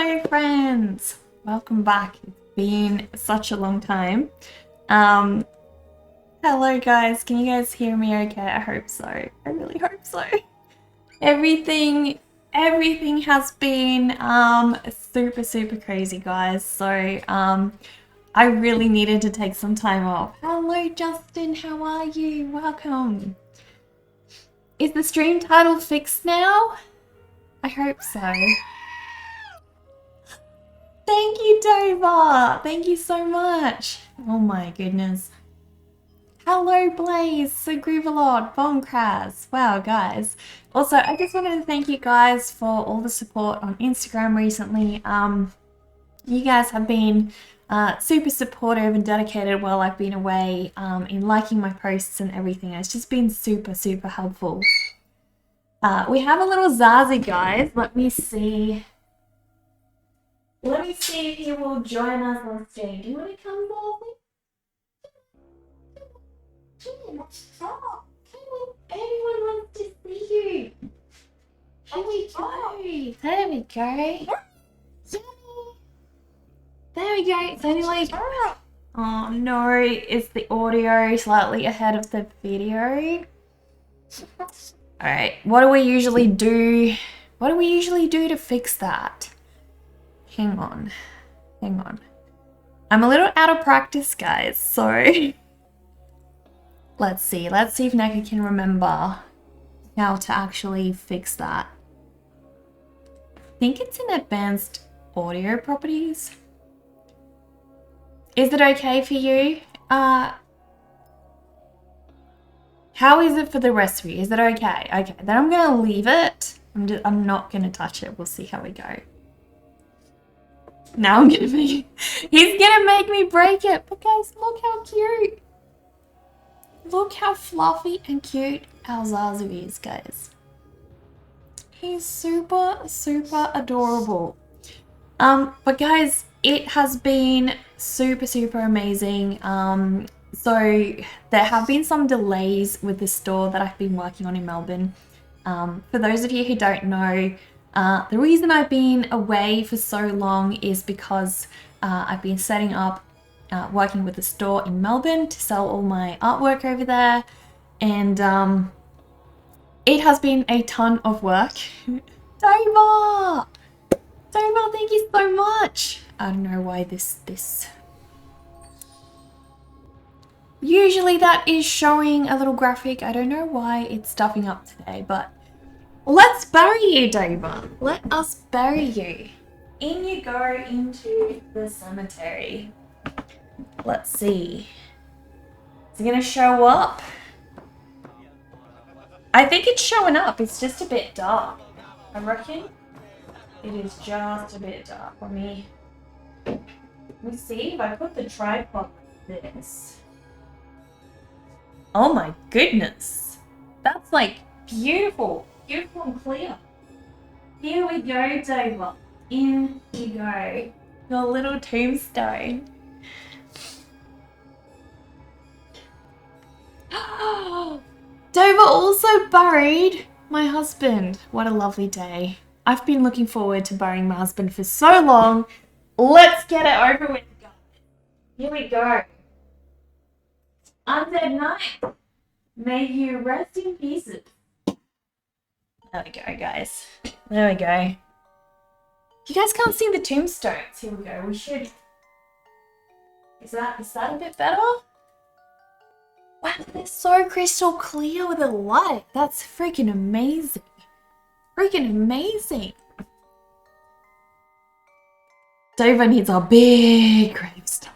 Hello friends! Welcome back. It's been such a long time. Hello guys, can you guys hear me okay? I hope so. I really hope so. Everything has been super crazy guys. So I really needed to take some time off. Hello Justin, how are you? Welcome. Is the stream title fixed now? I hope so. Thank you, Dover! Thank you so much! Oh my goodness. Hello, Blaze, Sagrivalod, Bombcraz. Wow, guys. Also, I just wanted to thank you guys for all the support on Instagram recently. You guys have been super supportive and dedicated while I've been away in liking my posts and everything. It's just been super helpful. We have a little Zazie, guys. Let me see if he will join us on stage. Do you want to come, Zazie? Stop! Everyone wants to see you. Here we go. There we go. There we go. It's only like... Oh no, is the audio slightly ahead of the video? Alright, what do we usually do? What do we usually do to fix that? Hang on. I'm a little out of practice, guys, so... Let's see if Neka can remember how to actually fix that. I think it's in advanced audio properties. Is it okay for you? How is it for the rest of you? Is it okay? Okay, then I'm gonna leave it. I'm not gonna touch it. We'll see how we go. Now he's gonna make me break it. But guys, look how cute. Look how fluffy and cute our Zazu is, guys. He's super adorable. But guys, it has been super amazing. So there have been some delays with the store that I've been working on in Melbourne. For those of you who don't know, the reason I've been away for so long is because I've been setting up, working with a store in Melbourne to sell all my artwork over there. And it has been a ton of work. Dover, thank you so much. I don't know why this... Usually that is showing a little graphic. I don't know why it's stuffing up today, but let's bury you, Dover. Let us bury you. In you go into the cemetery. Let's see. Is it gonna show up? I think it's showing up. It's just a bit dark. I reckon it is just a bit dark. Let me see if I put the tripod like this. Oh my goodness. That's like beautiful and clear. Here we go, Dover. In you go. Your little tombstone. Dover also buried my husband. What a lovely day. I've been looking forward to burying my husband for so long. Let's get it over with, guys. Here we go. Undead night. May you rest in pieces. There we go, guys. There we go. You guys can't see the tombstones. Here we go. We should... Is that a bit better? Wow, they're so crystal clear with the light. That's freaking amazing. Dover needs a big gravestone.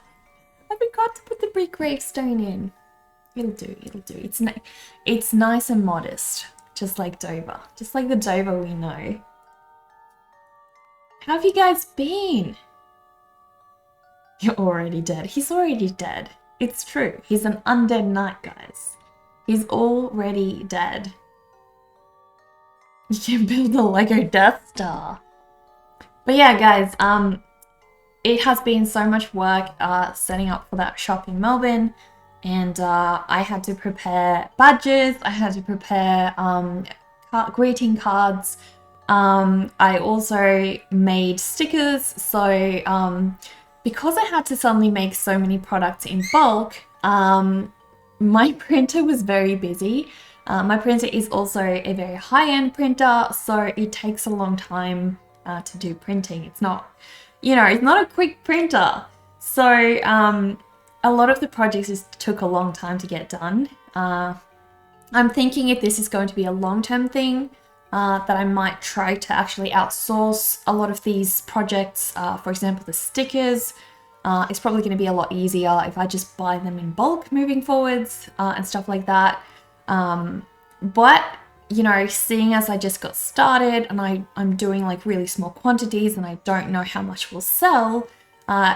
I forgot to put the big gravestone in. It'll do. It's nice and modest. Just like Dover. Just like the Dover we know. How have you guys been? You're already dead. He's already dead. It's true. He's an undead knight, guys. He's already dead. You can build a Lego Death Star. But yeah, guys, it has been so much work setting up for that shop in Melbourne. And I had to prepare badges. I had to prepare greeting cards I also made stickers. So because I had to suddenly make so many products in bulk, my printer was very busy. My printer is also a very high-end printer, so it takes a long time to do printing. It's not, it's not a quick printer. So a lot of the projects just took a long time to get done. I'm thinking if this is going to be a long-term thing, that I might try to actually outsource a lot of these projects. For example, the stickers. It's probably going to be a lot easier if I just buy them in bulk moving forwards and stuff like that. But seeing as I just got started and I'm doing like really small quantities and I don't know how much will sell,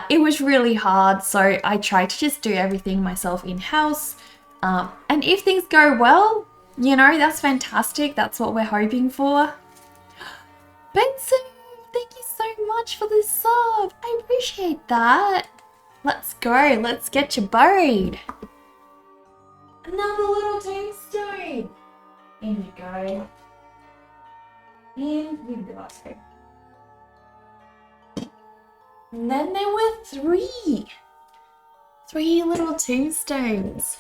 it was really hard. So I tried to just do everything myself in-house. And if things go well, that's fantastic. That's what we're hoping for. Benson, thank you so much for the sub. I appreciate that. Let's go. Let's get you buried. Another little tombstone. In you go. In you go. And then there were three. Three little tombstones.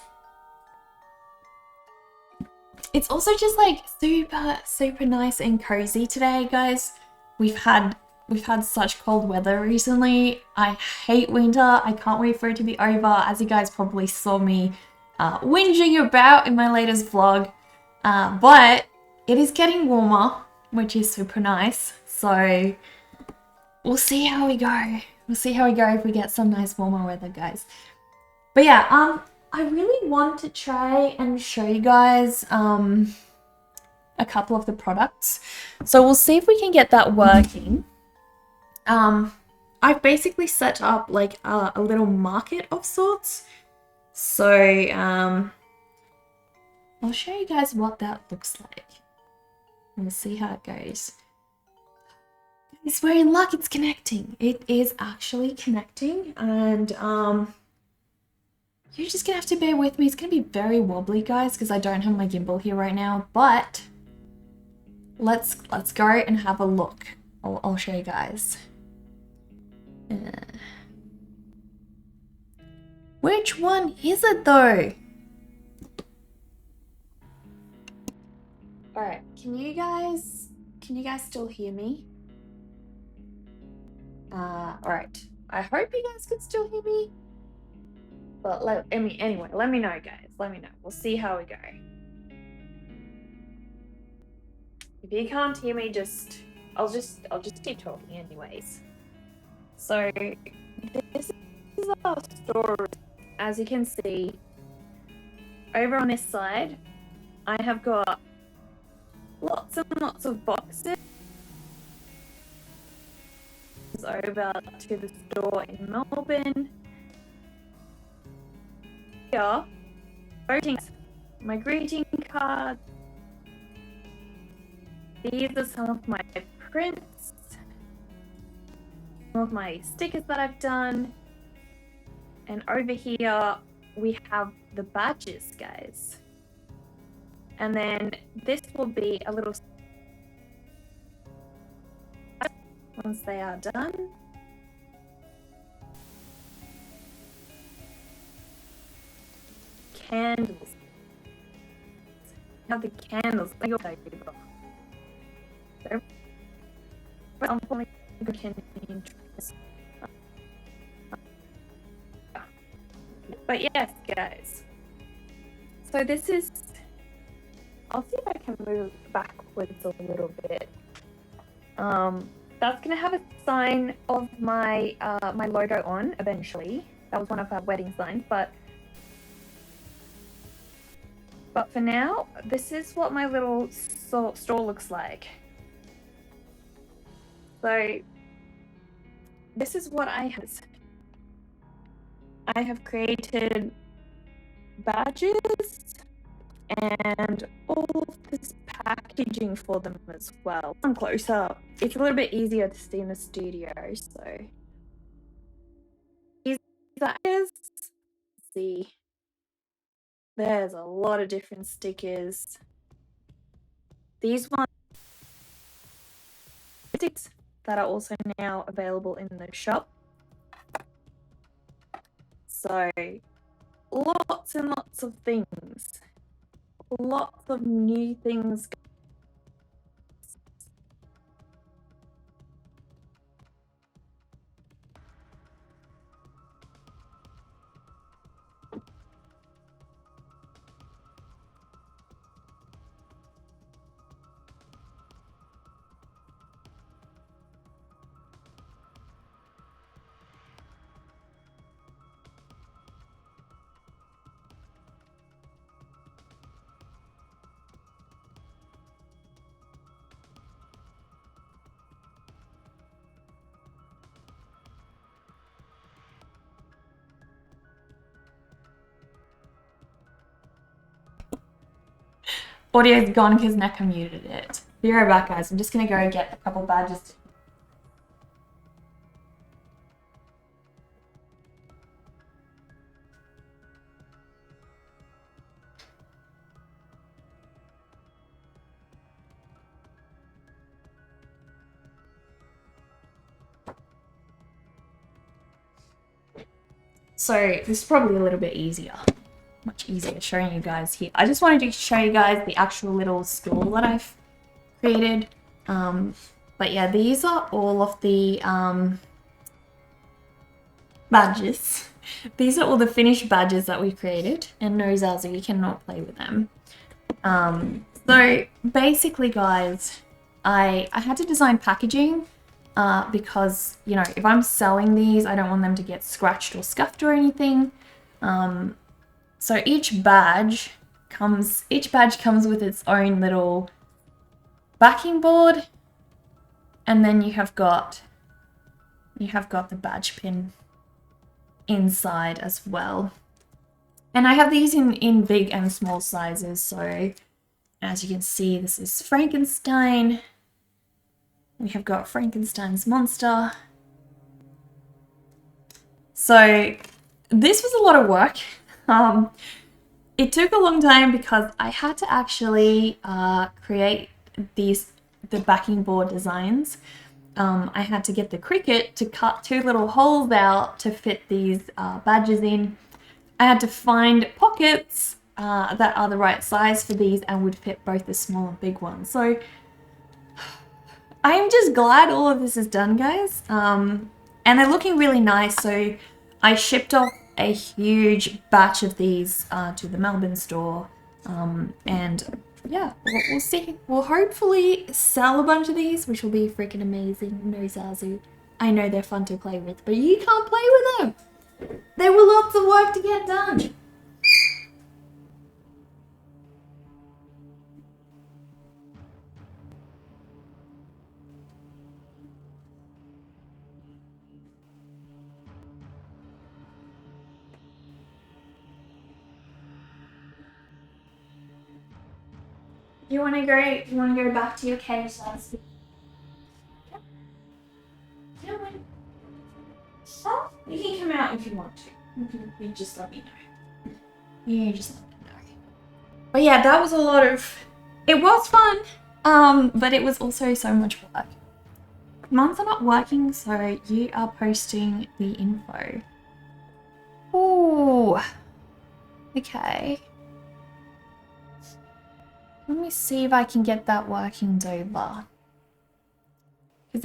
It's also just like super nice and cozy today, guys. We've had such cold weather recently. I hate winter. I can't wait for it to be over. As you guys probably saw me whinging about in my latest vlog. But it is getting warmer, which is super nice. So we'll see how we go. We'll see how we go if we get some nice warmer weather, guys. But yeah, I really want to try and show you guys a couple of the products. So we'll see if we can get that working. I've basically set up like a little market of sorts. So I'll show you guys what that looks like. We'll see how it goes. Guys, we're in luck, it's connecting. It is actually connecting, and you're just gonna have to bear with me. It's gonna be very wobbly, guys, because I don't have my gimbal here right now, but let's go and have a look. I'll show you guys. Which one is it though? All right, can you guys still hear me? All right. I hope you guys can still hear me. But anyway, let me know, guys. Let me know. We'll see how we go. If you can't hear me, I'll just keep talking anyways. So this is our store. As you can see, over on this side, I have got lots and lots of boxes over to the store in Melbourne. Here, my greeting cards. These are some of my prints, some of my stickers that I've done. And over here, we have the badges, guys. And then this will be a little once they are done. Candles. Now the candles. But yes, guys. So this is. I'll see if I can move backwards a little bit. That's gonna have a sign of my my logo on eventually. That was one of our wedding signs, but for now, this is what my little store looks like. So this is what I have created badges and all of this packaging for them as well. I'm closer. It's a little bit easier to see in the studio, so these are see. There's a lot of different stickers. These ones sticks that are also now available in the shop. So lots and lots of things. Lots of new things. Audio's gone because Neko muted it. Be right back, guys. I'm just gonna go get a couple badges. So this is probably a little bit easier. Much easier showing you guys here. I just wanted to show you guys the actual little stool that I've created. But yeah, these are all of the badges. These are all the finished badges that we created, and no Zazu, you cannot play with them. So basically, guys, I had to design packaging because, you know, if I'm selling these, I don't want them to get scratched or scuffed or anything. So each badge comes with its own little backing board, and then you have got the badge pin inside as well. And I have these in big and small sizes. So as you can see, this is Frankenstein. We have got Frankenstein's monster. So this was a lot of work. It took a long time because I had to actually create the backing board designs. I had to get the Cricut to cut 2 little holes out to fit these badges in. I had to find pockets that are the right size for these and would fit both the small and big ones. So I'm just glad all of this is done, guys. And they're looking really nice. So I shipped off a huge batch of these to the Melbourne store. And yeah, we'll see. We'll hopefully sell a bunch of these, which will be freaking amazing. No Zazu. I know they're fun to play with, but you can't play with them. There were lots of work to get done. You wanna go back to your cave, Zazu? Yeah. Oh, you can come out if you want to. You just let me know. You just let me know. But yeah, that was a lot of... It was fun, but it was also so much work. Commands are not working, so you are posting the info. Ooh. Okay. Let me see if I can get that working, Dover. Because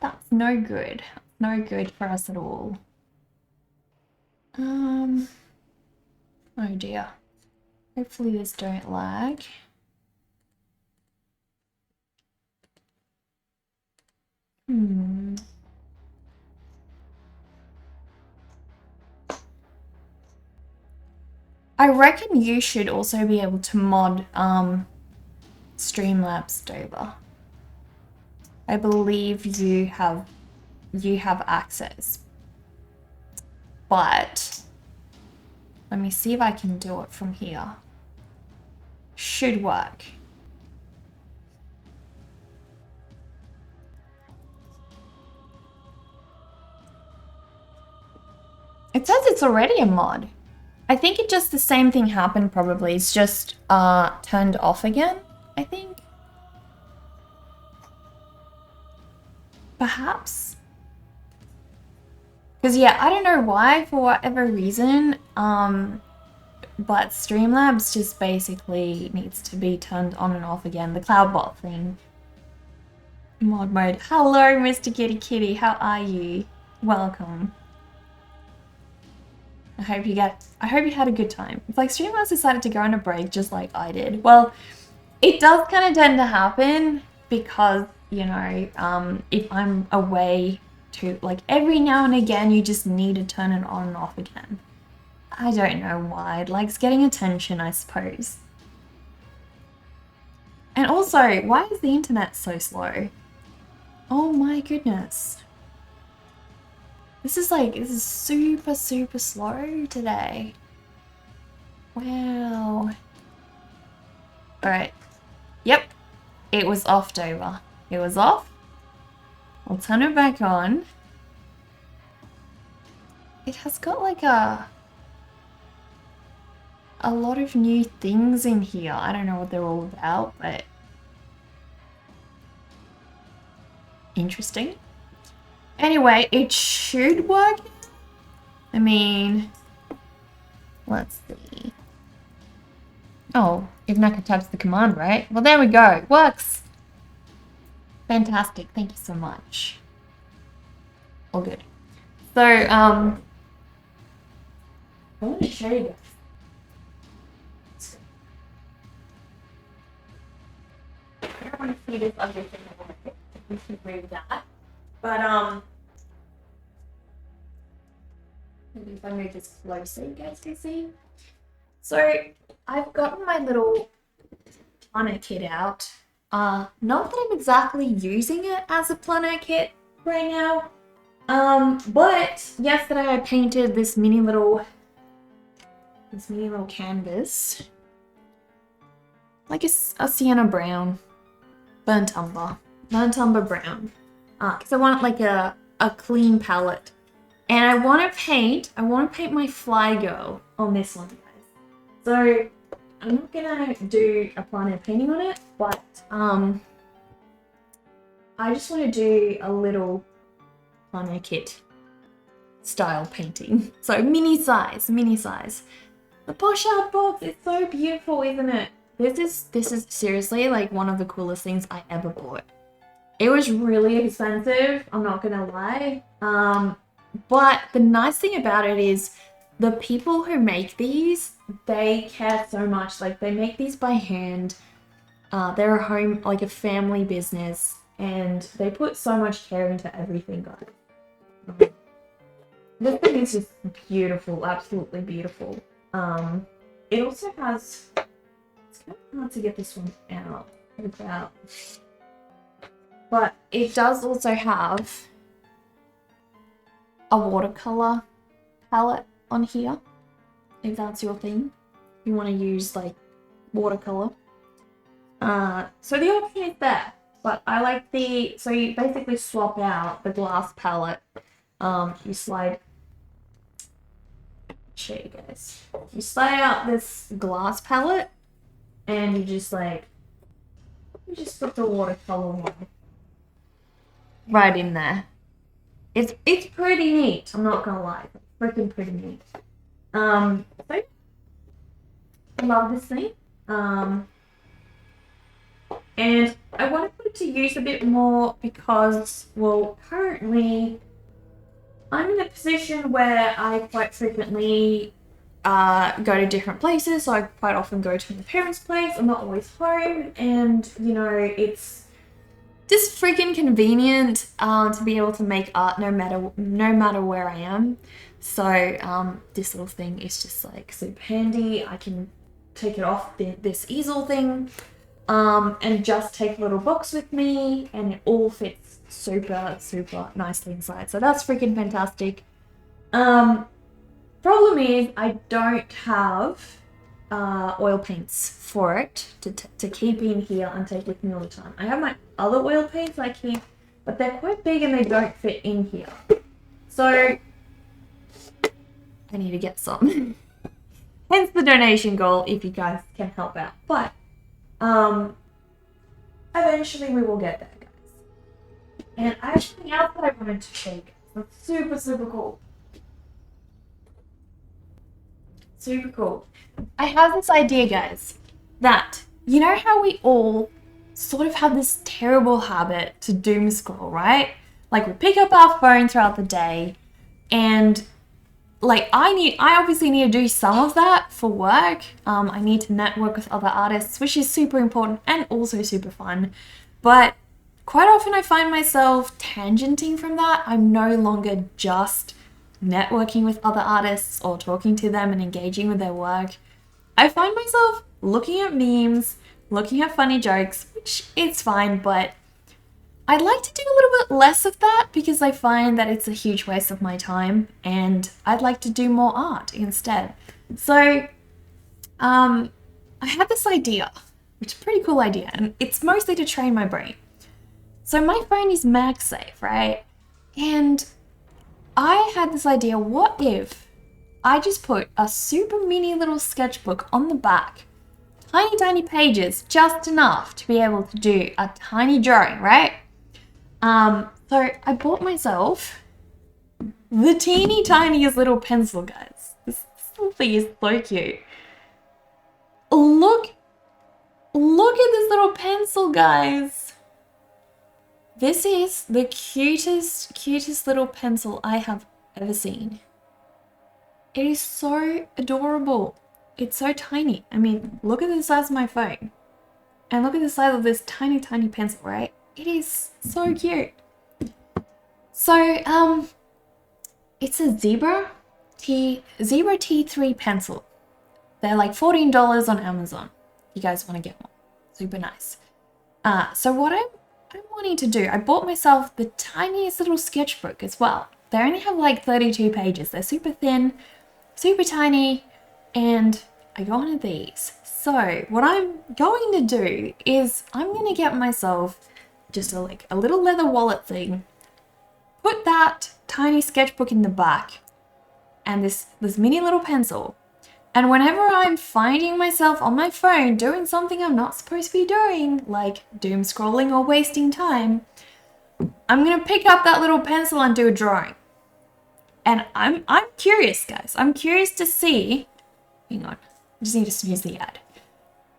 that's no good. No good for us at all. Oh dear. Hopefully this don't lag. I reckon you should also be able to mod Streamlabs, Dover. I believe you have access. But let me see if I can do it from here. Should work. It says it's already a mod. I think it just the same thing happened probably. It's just turned off again, I think. perhaps. Because yeah, I don't know why, for whatever reason, but Streamlabs just basically needs to be turned on and off again. The CloudBot thing. Mod mode. Hello, Mr. Kitty Kitty. How are you? Welcome. I hope you had a good time. It's like Streamlabs decided to go on a break just like I did. Well, it does kind of tend to happen because, you know, if I'm away to, like, every now and again, you just need to turn it on and off again. I don't know why. It likes getting attention, I suppose. And also, why is the internet so slow? Oh my goodness. This is super, super slow today. Wow. Alright. Yep. It was off, Dover. It was off. I'll turn it back on. It has got like a lot of new things in here. I don't know what they're all about, but interesting. Anyway, it should work. I mean, let's see. Oh, if Naka types the command, right? Well, there we go. It works. Fantastic. Thank you so much. All good. So, I want to show you guys. I don't want to see this other thing. We should move that. But, maybe if I move this closer, you guys can see. So, I've gotten my little planner kit out. Not that I'm exactly using it as a planner kit right now. But yesterday I painted this mini little canvas. Like a sienna brown. Burnt umber brown. Because I want like a clean palette. And I want to paint my fly girl on this one, guys. So I'm not gonna do a planner painting on it, but I just want to do a little planner kit style painting. So mini size. The Posh Art box is so beautiful, isn't it? This is seriously like one of the coolest things I ever bought. It was really expensive, I'm not gonna lie. But the nice thing about it is the people who make these, they care so much. Like, they make these by hand. They're a family business, and they put so much care into everything, guys. This thing is just beautiful, absolutely beautiful. It also has, it's kind of hard to get this one out. But it does also have a watercolor palette on here, if that's your thing. You want to use like watercolor. So the option is there, but I like so you basically swap out the glass palette. You slide, show you guys. You slide out this glass palette and you just put the watercolor one right in there. It's pretty neat, I'm not gonna lie. It's freaking pretty neat. So I love this thing. And I want to put it to use a bit more because, well, currently I'm in a position where I quite frequently go to different places. So I quite often go to my parents' place. I'm not always home, and you know, it's just freaking convenient to be able to make art no matter where I am. So this little thing is just like super handy. I can take it off this easel thing and just take a little box with me, and it all fits super nicely inside. So that's freaking fantastic. Problem is I don't have oil paints for it to keep in here and take with me all the time. I have my other oil paints I keep, but they're quite big and they don't fit in here. So I need to get some. Hence the donation goal, if you guys can help out. But eventually we will get there, guys. And I have something else that I wanted to shake. That's super, super cool. Super cool. I have this idea, guys, that you know how we all sort of have this terrible habit to doom scroll, right? Like we pick up our phone throughout the day and like I obviously need to do some of that for work. I need to network with other artists, which is super important and also super fun. But quite often I find myself tangenting from that. I'm no longer just networking with other artists or talking to them and engaging with their work. I find myself looking at memes, looking at funny jokes, which is fine, but I'd like to do a little bit less of that because I find that it's a huge waste of my time and I'd like to do more art instead. So, I had this idea, which is a pretty cool idea, and it's mostly to train my brain. So my phone is MagSafe, right? And I had this idea, what if I just put a super mini little sketchbook on the back, tiny, tiny pages, just enough to be able to do a tiny drawing, right? So I bought myself the teeny tiniest little pencil, guys. This little thing is so cute. Look at this little pencil, guys. This is the cutest little pencil I have ever seen. It is so adorable. It's so tiny. I mean, look at the size of my phone. And look at the size of this tiny, tiny pencil, right? It is so cute. So, it's a Zebra T3 pencil. They're like $14 on Amazon. You guys want to get one. Super nice. So what I'm wanting to do, I bought myself the tiniest little sketchbook as well. They only have like 32 pages. They're super thin, super tiny, and I got one of these. So what I'm going to do is I'm going to get myself just a little leather wallet thing, put that tiny sketchbook in the back, and this mini little pencil. And whenever I'm finding myself on my phone doing something I'm not supposed to be doing, like doom scrolling or wasting time, I'm gonna pick up that little pencil and do a drawing. And I'm curious, guys. I'm curious to see. Hang on, I just need to snooze the ad.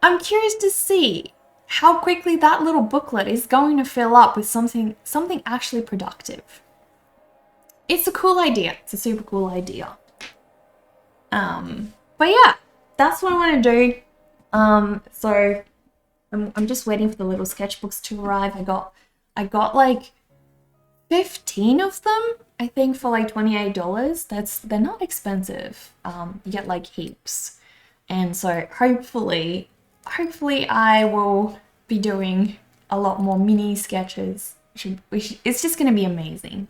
I'm curious to see how quickly that little booklet is going to fill up with something actually productive. It's a cool idea. It's a super cool idea. But yeah, that's what I want to do. So I'm just waiting for the little sketchbooks to arrive. I got like 15 of them, I think, for like $28. They're not expensive. You get like heaps. And so hopefully I will be doing a lot more mini sketches. It's just going to be amazing.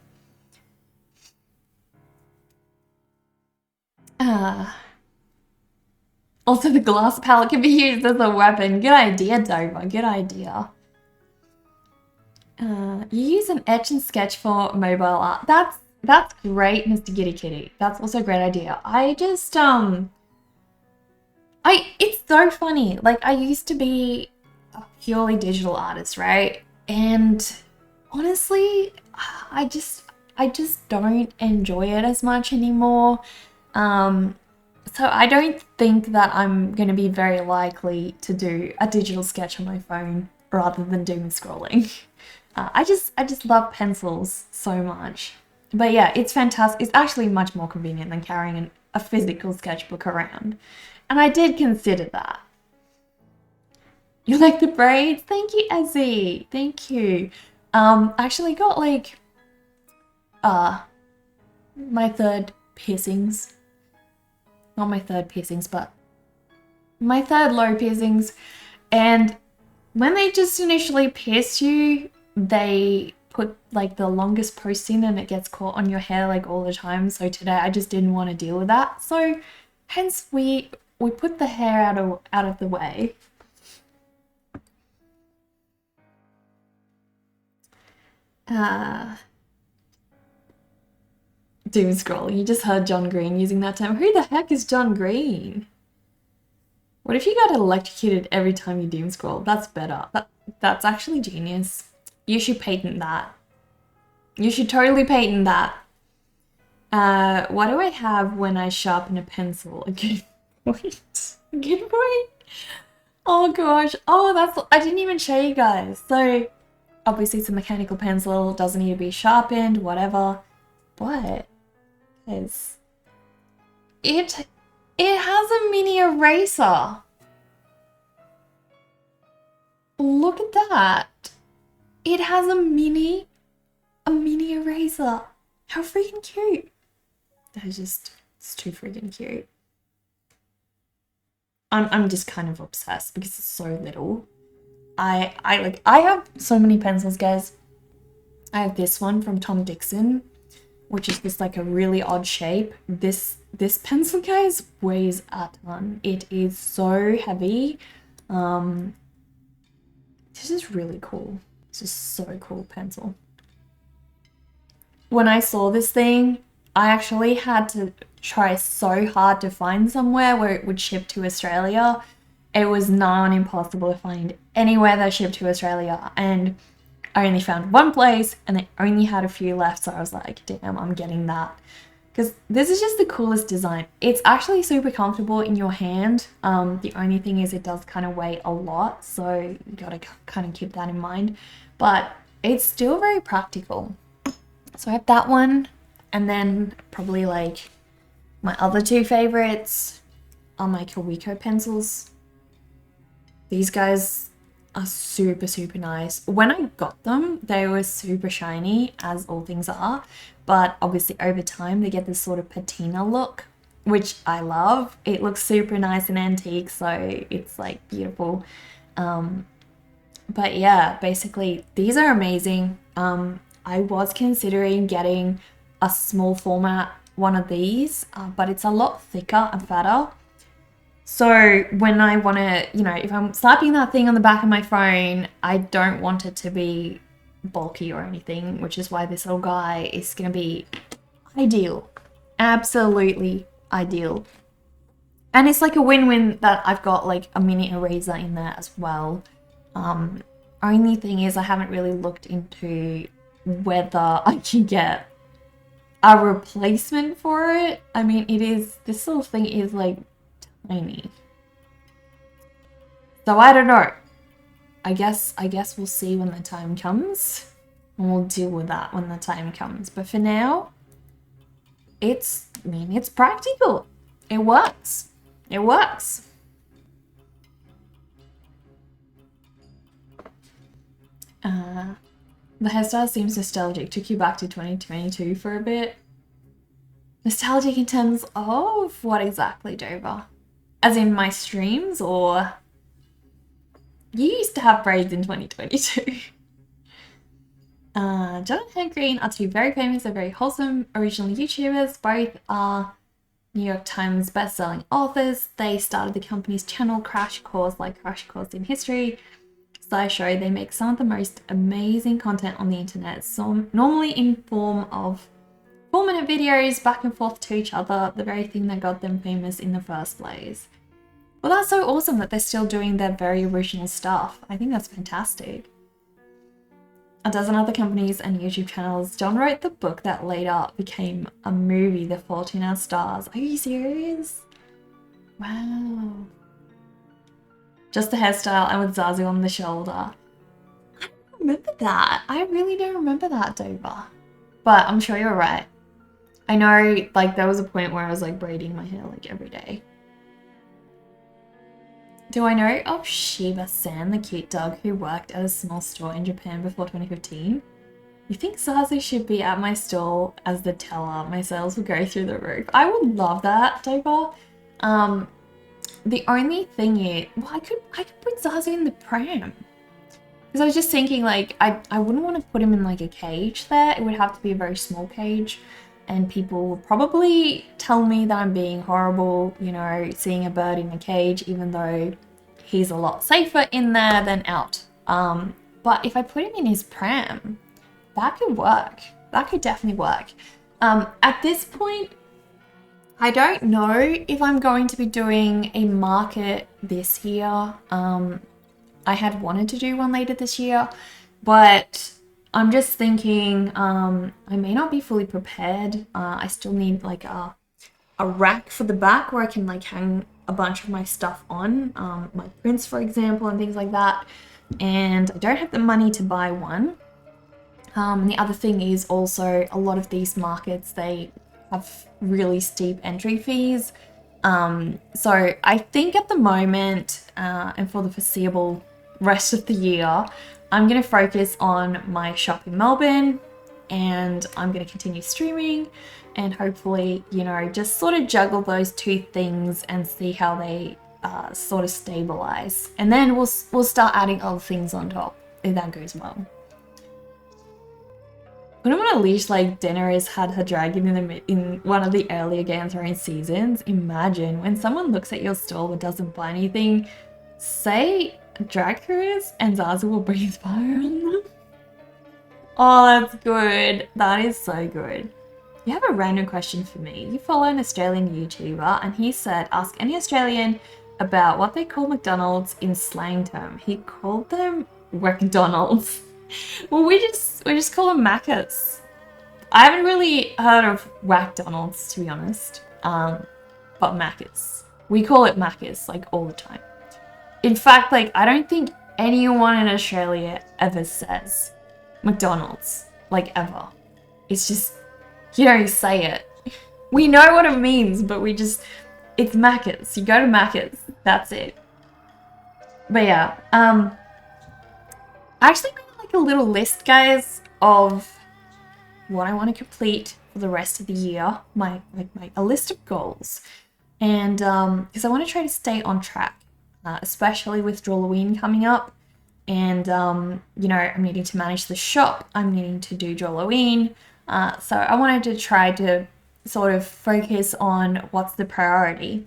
Also, the glass palette can be used as a weapon. Good idea, Dover. Good idea. You use an etch and sketch for mobile art. That's great, Mr. Giddy Kitty. That's also a great idea. It's so funny. Like, I used to be a purely digital artist, right? And honestly, I just don't enjoy it as much anymore. So I don't think that I'm going to be very likely to do a digital sketch on my phone rather than doom scrolling. I just love pencils so much. But yeah, it's fantastic. It's actually much more convenient than carrying a physical sketchbook around. And I did consider that. You like the braids? Thank you, Ezzy. Thank you. Actually got like my third piercings. Not my third piercings, but my third low piercings. And when they just initially pierce you, they put like the longest post in and it gets caught on your hair like all the time. So today I just didn't want to deal with that. So hence we put the hair out of the way. Doom scroll. You just heard John Green using that term. Who the heck is John Green? What if you got electrocuted every time you doom scroll? That's better. That's actually genius. You should patent that. You should totally patent that. What do I have when I sharpen a pencil? A good point. Good point. Oh gosh. Oh, I didn't even show you guys. So obviously it's a mechanical pencil, doesn't need to be sharpened, whatever. But guys, it has a mini eraser. Look at that. It has a mini eraser. How freaking cute. That is just, it's too freaking cute. I'm just kind of obsessed because it's so little. I have so many pencils, guys. I have this one from Tom Dixon, which is just like a really odd shape. This pencil, guys, weighs a ton. It is so heavy. This is really cool. This is so cool pencil. When I saw this thing, I actually had to try so hard to find somewhere where it would ship to Australia. It was nigh impossible to find anywhere that shipped to Australia, and I only found one place and they only had a few left, so I was like, damn, I'm getting that. Because this is just the coolest design. It's actually super comfortable in your hand. The only thing is it does kind of weigh a lot, so you gotta kind of keep that in mind. But it's still very practical. So I have that one, and then probably like my other two favorites are my Kawiko pencils. These guys are super, super nice. When I got them, they were super shiny, as all things are, but obviously over time they get this sort of patina look, which I love. It looks super nice and antique, so it's like beautiful. But yeah, basically these are amazing. I was considering getting a small format one of these, but it's a lot thicker and fatter. So when I want to, you know, if I'm slapping that thing on the back of my phone, I don't want it to be bulky or anything, which is why this little guy is going to be ideal. Absolutely ideal. And it's like a win-win that I've got like a mini eraser in there as well. Only thing is I haven't really looked into whether I can get a replacement for it. I mean, this little thing is like tiny. So I don't know. I guess we'll see when the time comes, and we'll deal with that when the time comes. But for now, it's practical. It works. It works. The hairstyle seems nostalgic. Took you back to 2022 for a bit. Nostalgic in terms of what exactly, Dover? As in my streams, or you used to have braids in 2022? John and Green are two very famous and very wholesome original YouTubers. Both are New York Times best-selling authors. They started the company's channel Crash Course, like Crash Course in History. SciShow. They make some of the most amazing content on the internet, so normally in form of 4-minute videos back and forth to each other, the very thing that got them famous in the first place. Well, that's so awesome that they're still doing their very original stuff. I think that's fantastic. A dozen other companies and YouTube channels. John wrote the book that later became a movie, The Fault in Our Stars. Are you serious? Wow. Just the hairstyle and with Zazu on the shoulder. I don't remember that. I really don't remember that, Dover. But I'm sure you're right. I know, like, there was a point where I was, like, braiding my hair, like, every day. Do I know of Shiba-san, the cute dog who worked at a small store in Japan before 2015? You think Zazu should be at my store as the teller? My sales will go through the roof. I would love that, Dover. The only thing is, well, I could put Zazu in the pram. Because I was just thinking, like, I wouldn't want to put him in, like, a cage there. It would have to be a very small cage. And people will probably tell me that I'm being horrible, you know, seeing a bird in a cage, even though he's a lot safer in there than out. But if I put him in his pram, that could work. That could definitely work. At this point, I don't know if I'm going to be doing a market this year. I had wanted to do one later this year, but I'm just thinking I may not be fully prepared. I still need like a rack for the back where I can like hang a bunch of my stuff on, my prints, for example, and things like that. And I don't have the money to buy one. And the other thing is also a lot of these markets, they have really steep entry fees. So I think at the moment, and for the foreseeable rest of the year, I'm going to focus on my shop in Melbourne, and I'm going to continue streaming and hopefully, you know, just sort of juggle those two things and see how they sort of stabilize. And then we'll start adding other things on top if that goes well. Put him on a leash like Daenerys had her dragon in one of the earlier Game of Thrones seasons. Imagine when someone looks at your stall but doesn't buy anything, say Dracarys and Zaza will breathe fire on them. Oh, that's good. That is so good. You have a random question for me. You follow an Australian YouTuber and he said, ask any Australian about what they call McDonald's in slang term. He called them McDonald's. Well, we just call them Macca's. I haven't really heard of McDonald's, to be honest. But Macca's. We call it Macca's like all the time. In fact, like I don't think anyone in Australia ever says McDonald's, like ever. It's just, you don't say it. We know what it means, but it's Macca's. You go to Macca's, that's it. But yeah, I actually made like a little list, guys, of what I want to complete for the rest of the year. A list of goals. And because I want to try to stay on track, especially with Drawloween coming up. And, you know, I'm needing to manage the shop. I'm needing to do Drawloween. So I wanted to try to sort of focus on what's the priority.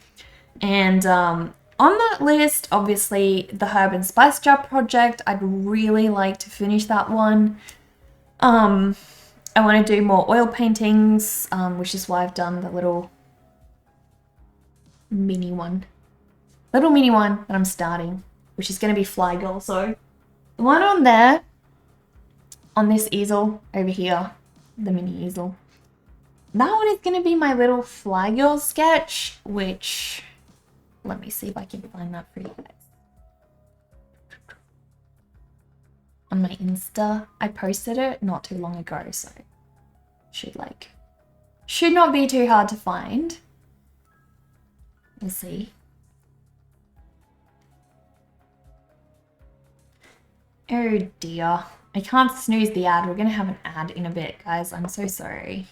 And on that list, obviously, the Herb and Spice Jar project, I'd really like to finish that one. I want to do more oil paintings, which is why I've done the little mini one. Little mini one that I'm starting, which is going to be Fly Girl. So the one on there, on this easel over here, the mini easel, that one is going to be my little Fly Girl sketch, which, let me see if I can find that for you guys. On my Insta, I posted it not too long ago, so should not be too hard to find. We'll see. Oh dear. I can't snooze the ad. We're going to have an ad in a bit, guys. I'm so sorry.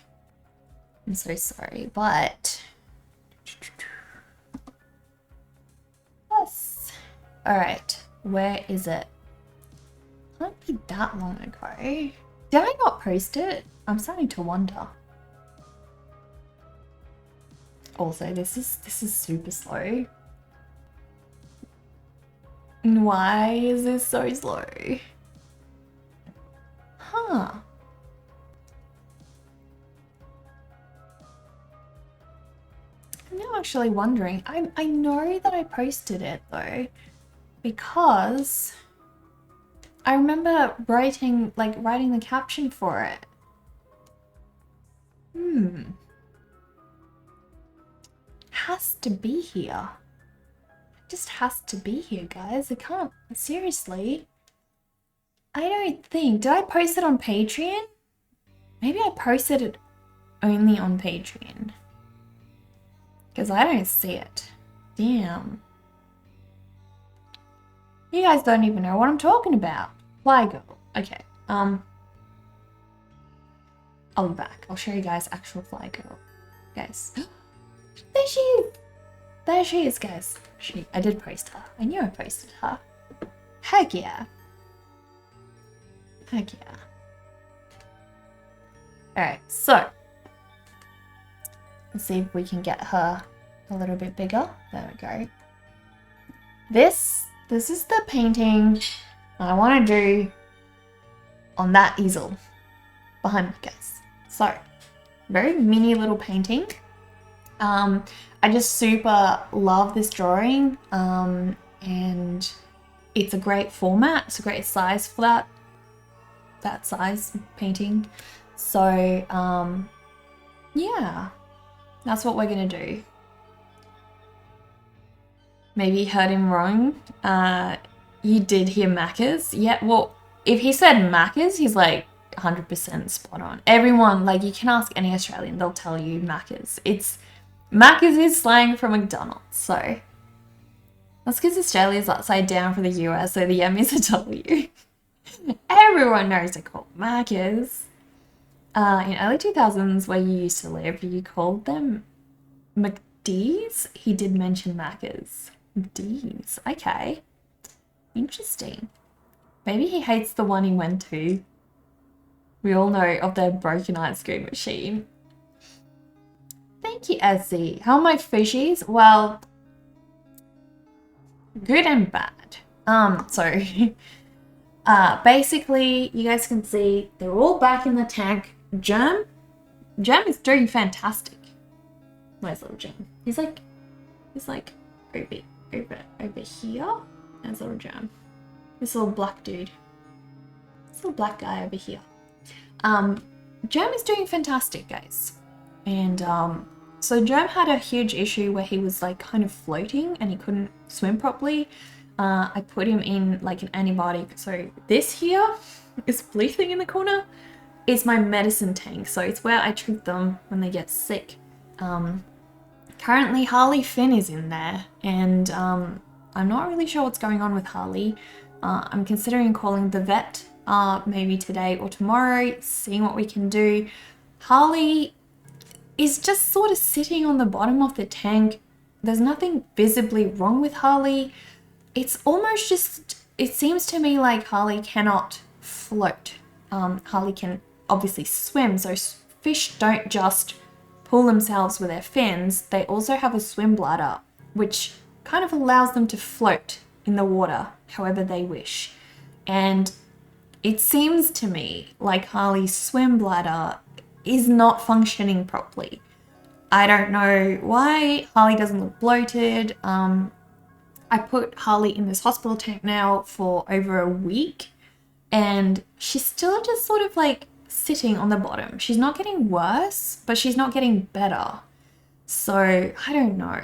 I'm so sorry, but... Yes. Alright. Where is it? Can't be that long ago. Did I not post it? I'm starting to wonder. Also, this is super slow. Why is this so slow? Huh. I'm now actually wondering. I know that I posted it though, because I remember writing the caption for it. Has to be here. It just has to be here, guys. It can't, seriously. I don't think, did I post it on Patreon? Maybe I posted it only on Patreon, because I don't see it. Damn. You guys don't even know what I'm talking about. Fly Girl. Okay. I'll be back. I'll show you guys actual Fly Girl. Guys. There she is. There she is, guys. I did post her. I knew I posted her. Heck yeah. Heck yeah. Alright, so let's see if we can get her a little bit bigger. There we go. This is the painting I want to do on that easel behind me, guys. So, very mini little painting. I just super love this drawing, and it's a great format. It's a great size for that that size painting. So, yeah, that's what we're gonna do. Maybe you heard him wrong. You did hear Macca's. Yeah, well, if he said Macca's, he's like 100% spot on. Everyone, like, you can ask any Australian, they'll tell you Macca's. Macca's is slang for McDonald's, so that's because Australia's upside down for the US, so the M is a W. Everyone knows they're called Macca's. In early 2000s, where you used to live, you called them McD's. He did mention Macca's. McD's. Okay. Interesting. Maybe he hates the one he went to. We all know of their broken ice cream machine. Thank you, Ezzy. How are my fishies? Well, good and bad. So basically, you guys can see they're all back in the tank. Germ is doing fantastic. Where's little Germ? He's like over here. There's little Germ. This little black dude. This little black guy over here. Germ is doing fantastic, guys. And so Germ had a huge issue where he was like kind of floating and he couldn't swim properly. I put him in like an antibiotic. So this here, this blue thing in the corner, is my medicine tank. So it's where I treat them when they get sick. Currently Harley Finn is in there, and I'm not really sure what's going on with Harley. I'm considering calling the vet maybe today or tomorrow, seeing what we can do. Harley is just sort of sitting on the bottom of the tank. There's nothing visibly wrong with Harley. It's almost just, it seems to me like Harley cannot float. Harley can obviously swim, so fish don't just pull themselves with their fins, they also have a swim bladder, which kind of allows them to float in the water however they wish. And it seems to me like Harley's swim bladder is not functioning properly. I don't know why Harley doesn't look bloated. I put Harley in this hospital tank now for over a week, and she's still just sort of like sitting on the bottom. She's not getting worse, but she's not getting better. So I don't know.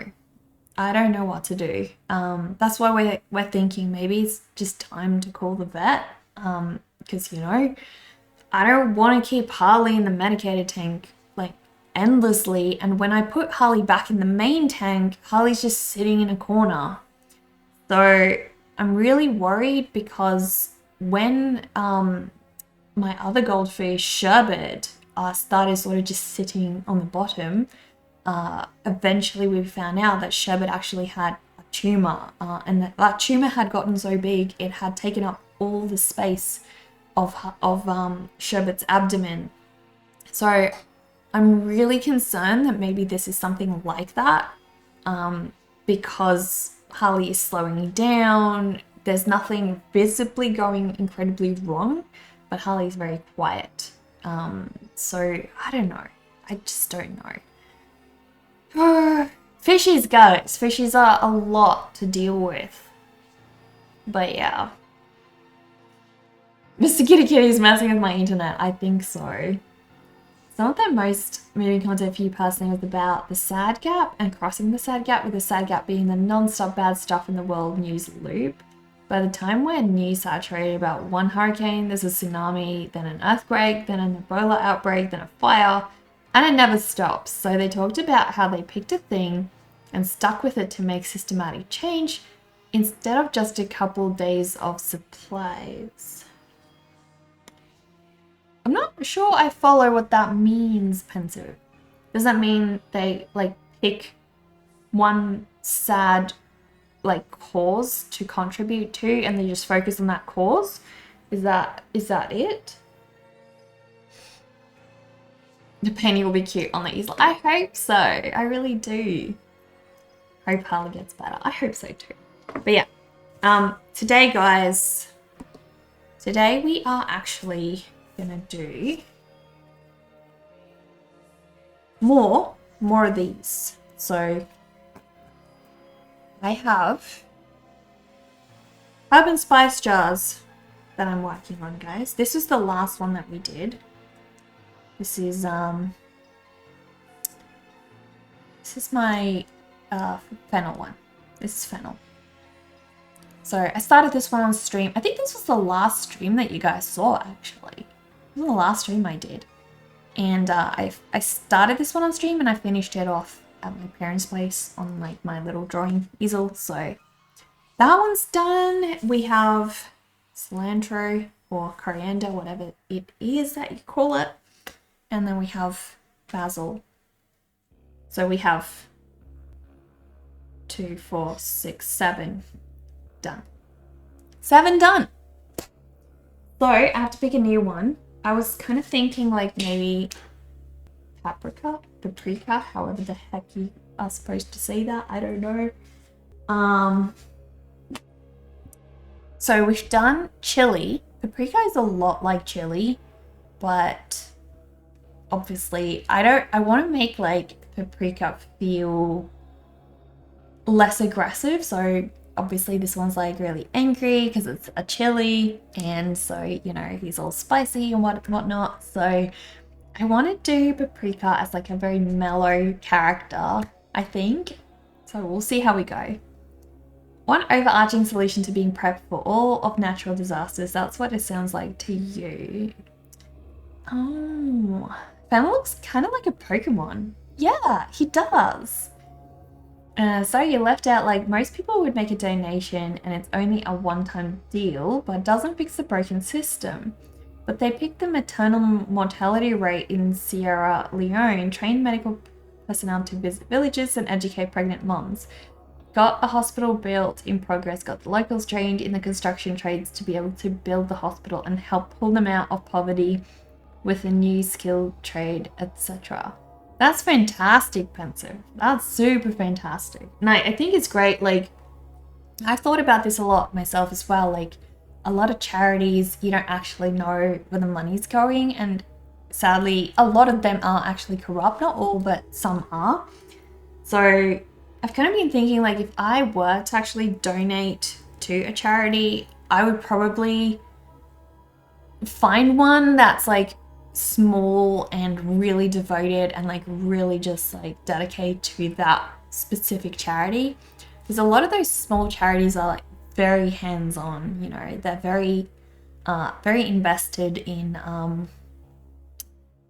I don't know what to do. That's why we're thinking maybe it's just time to call the vet. Because, you know, I don't want to keep Harley in the medicated tank like endlessly. And when I put Harley back in the main tank, Harley's just sitting in a corner. So I'm really worried because when my other goldfish, Sherbet, started sort of just sitting on the bottom, eventually we found out that Sherbet actually had a tumor, and that tumor had gotten so big it had taken up all the space of Sherbet's abdomen. So I'm really concerned that maybe this is something like that, because Harley is slowing down. There's nothing visibly going incredibly wrong, but Harley's very quiet. So I don't know. I just don't know. Fishies, guys. Fishies are a lot to deal with. But yeah. Mr. Kitty Kitty's messing with my internet. I think so. Some of the most moving content for you personally was about the sad gap and crossing the sad gap, with the sad gap being the non-stop bad stuff in the world news loop. By the time we're news saturated about one hurricane, there's a tsunami, then an earthquake, then an Ebola outbreak, then a fire, and it never stops. So they talked about how they picked a thing and stuck with it to make systematic change instead of just a couple days of supplies. I'm not sure I follow what that means, Pensive. Does that mean they like pick one sad like cause to contribute to and they just focus on that cause? Is that it? The penny will be cute on the easel. I hope so. I really do. Hope Harley gets better. I hope so too. But yeah. Today, guys. Today we are actually gonna do more of these. So I have herb and spice jars that I'm working on, guys. This is the last one that we did. This is my fennel one. This is fennel. So I started this one on stream. I think this was the last stream that you guys saw, actually. This was the last stream I did. And I started this one on stream and I finished it off at my parents' place on like my little drawing easel. So that one's done. We have cilantro or coriander, whatever it is that you call it. And then we have basil. So we have 2, 4, 6, 7 done. 7 done. So I have to pick a new one. I was kind of thinking like maybe paprika, however the heck you are supposed to say that. I don't know. So we've done chili. Paprika is a lot like chili, but obviously I want to make like paprika feel less aggressive. So obviously this one's like really angry because it's a chili, and so, you know, he's all spicy and whatnot. So I want to do Paprika as like a very mellow character, I think. So we'll see how we go. One overarching solution to being prepped for all of natural disasters. That's what it sounds like to you. Oh, Fennel looks kind of like a Pokemon. Yeah, he does. So you left out, like, most people would make a donation and it's only a one-time deal, but it doesn't fix the broken system. But they picked the maternal mortality rate in Sierra Leone, trained medical personnel to visit villages and educate pregnant moms. Got a hospital built in progress, got the locals trained in the construction trades to be able to build the hospital and help pull them out of poverty with a new skilled trade, etc. That's fantastic, Pensive. That's super fantastic. And I think it's great. Like, I've thought about this a lot myself as well. Like, a lot of charities, you don't actually know where the money's going. And sadly, a lot of them are actually corrupt. Not all, but some are. So I've kind of been thinking, like, if I were to actually donate to a charity, I would probably find one that's like small and really devoted and like really just like dedicated to that specific charity, because a lot of those small charities are like very hands-on, you know, they're very invested in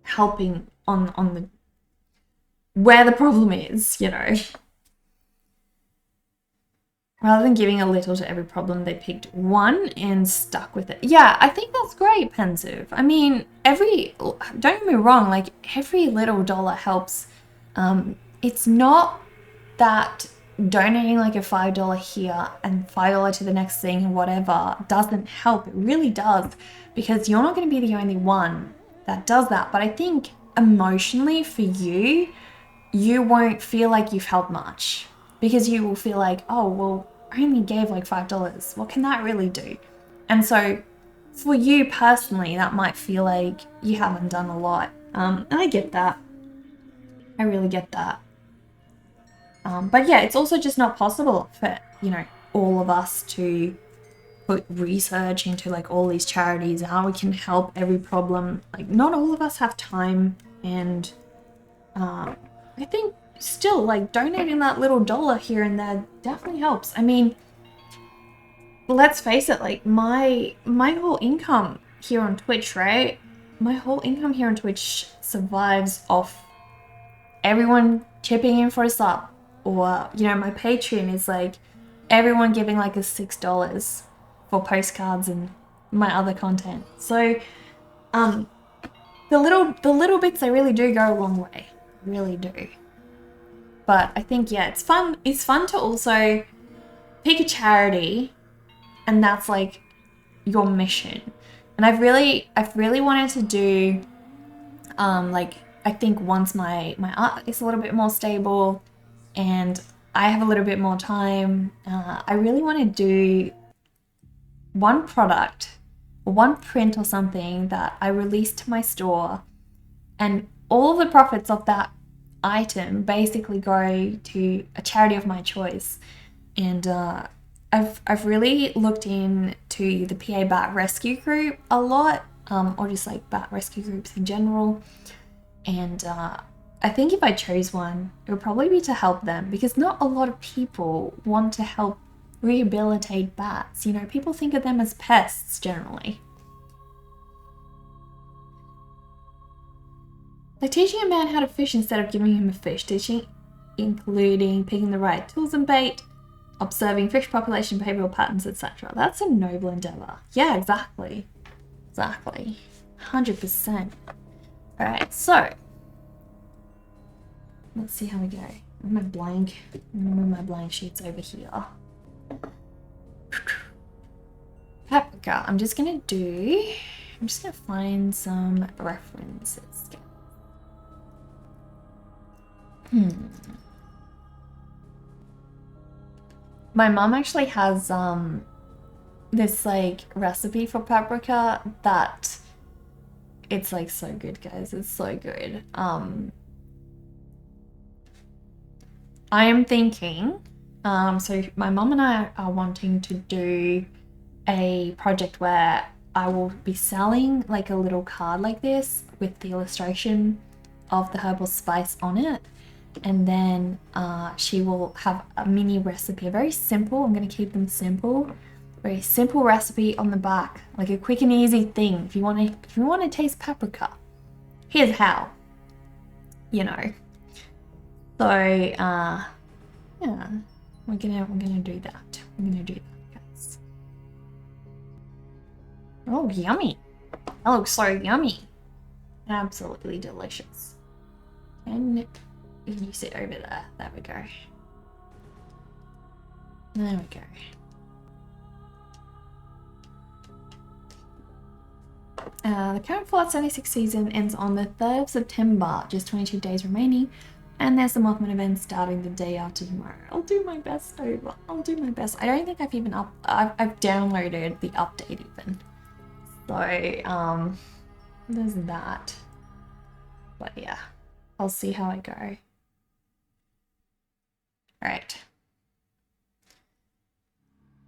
helping on the where the problem is, you know. Rather than giving a little to every problem, they picked one and stuck with it. Yeah, I think that's great, Pensive. I mean, don't get me wrong, like, every little dollar helps. It's not that donating like a $5 here and $5 to the next thing or whatever doesn't help. It really does, because you're not going to be the only one that does that. But I think emotionally for you, you won't feel like you've helped much, because you will feel like, oh, well, I only gave like $5. What can that really do? And so for you personally, that might feel like you haven't done a lot. And I get that. I really get that. But yeah, it's also just not possible for, you know, all of us to put research into like all these charities, how we can help every problem. Like, not all of us have time, and I think still, like, donating that little dollar here and there definitely helps. I mean, let's face it, like, my whole income here on Twitch, right? My whole income here on Twitch survives off everyone chipping in for a sub, or, you know, my Patreon is like everyone giving like a $6 for postcards and my other content. So the little bits, they really do go a long way, really do. But I think, yeah, it's fun. It's fun to also pick a charity, and that's like your mission. And I've really wanted to do, like, I think once my art is a little bit more stable and I have a little bit more time, I really want to do one product or one print or something that I release to my store, and all the profits of that item basically go to a charity of my choice. And I've really looked into to the PA Bat Rescue Group a lot, or just like bat rescue groups in general. And I think if I chose one, it would probably be to help them, because not a lot of people want to help rehabilitate bats. You know, people think of them as pests generally. Like teaching a man how to fish instead of giving him a fish. Teaching including picking the right tools and bait, observing fish population behavioral patterns, etc. That's a noble endeavor. Yeah, exactly. Exactly. 100%. Alright, so let's see how we go. I'm gonna move my blank sheets over here. Paprika. I'm just gonna find some references. My mom actually has this like recipe for paprika that it's like so good, guys. It's so good. I am thinking, so my mom and I are wanting to do a project where I will be selling like a little card like this with the illustration of the herbal spice on it. And then she will have a mini recipe, a very simple, I'm going to keep them simple, very simple recipe on the back, like a quick and easy thing. If you want to taste paprika, here's how, you know. So yeah, we're gonna do that. We're gonna do that, guys. Oh, yummy! That looks so yummy. Absolutely delicious. And you sit over there. There we go. There we go. The current Fallout 76 season ends on the 3rd of September, just 22 days remaining, and there's the Mothman event starting the day after tomorrow. I'll do my best, Nova. I'll do my best. I don't think I've even I've downloaded the update even. So, there's that. But yeah, I'll see how I go. Alright.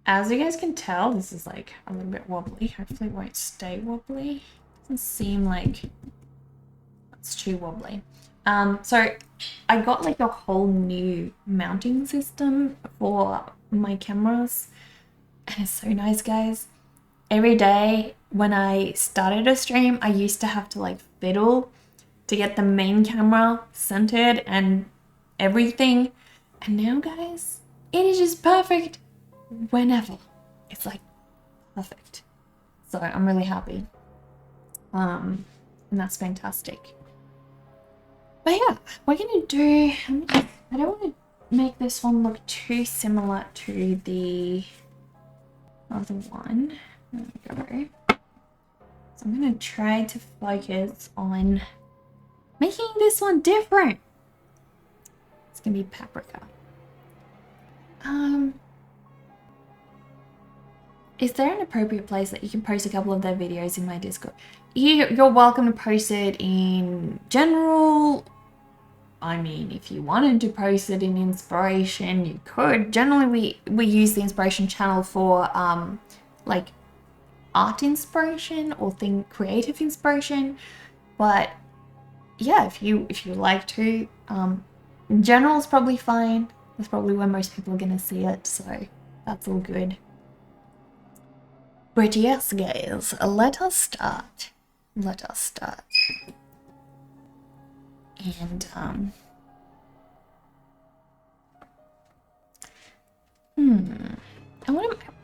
As you guys can tell, this is like a little bit wobbly. Hopefully it won't stay wobbly. Doesn't seem like it's too wobbly. So I got like a whole new mounting system for my cameras, and it's so nice, guys. Every day when I started a stream, I used to have to like fiddle to get the main camera centered and everything. And now, guys, it is just perfect whenever. It's like perfect. So I'm really happy. And that's fantastic. But yeah, we're gonna do, I don't want to make this one look too similar to the other one. There we go. So I'm gonna try to focus on making this one different. It's gonna be paprika. Is there an appropriate place that you can post a couple of their videos in my Discord? You're welcome to post it in general. I mean, if you wanted to post it in inspiration, you could. Generally, we use the inspiration channel for like art inspiration or creative inspiration. But yeah, if you like to, in general is probably fine. That's probably where most people are gonna see it, so that's all good. But yes, guys, let us start. Let us start. And I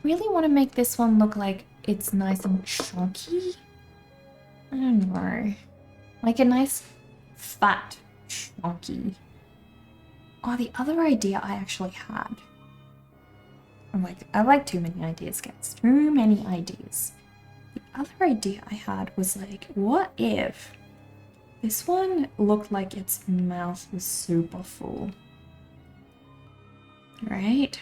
really want to make this one look like it's nice and chunky. I don't know, like a nice fat chunky. Oh, the other idea I actually had. I like too many ideas, guys. Too many ideas. The other idea I had was like, what if this one looked like its mouth was super full? Right?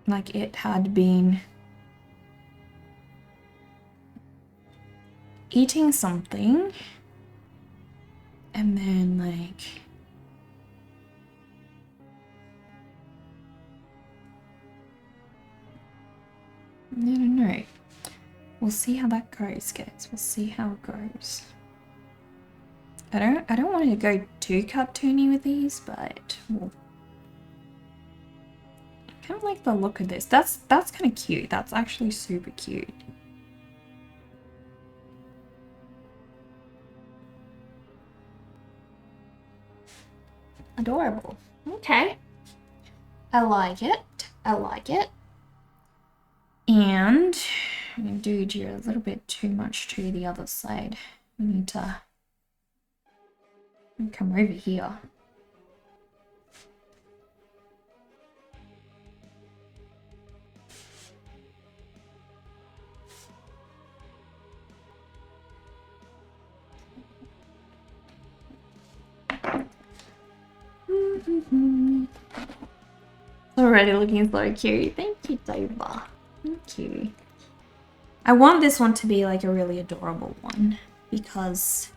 Like it had been eating something and then like No. We'll see how that goes, guys. We'll see how it goes. I don't want to go too cartoony with these, but I kind of like the look of this. That's kind of cute. That's actually super cute. Adorable. Okay. I like it. I like it. And dude, you're a little bit too much to the other side. We need to come over here. Already looking so cute. Thank you, Dover. Thank you. I want this one to be like a really adorable one because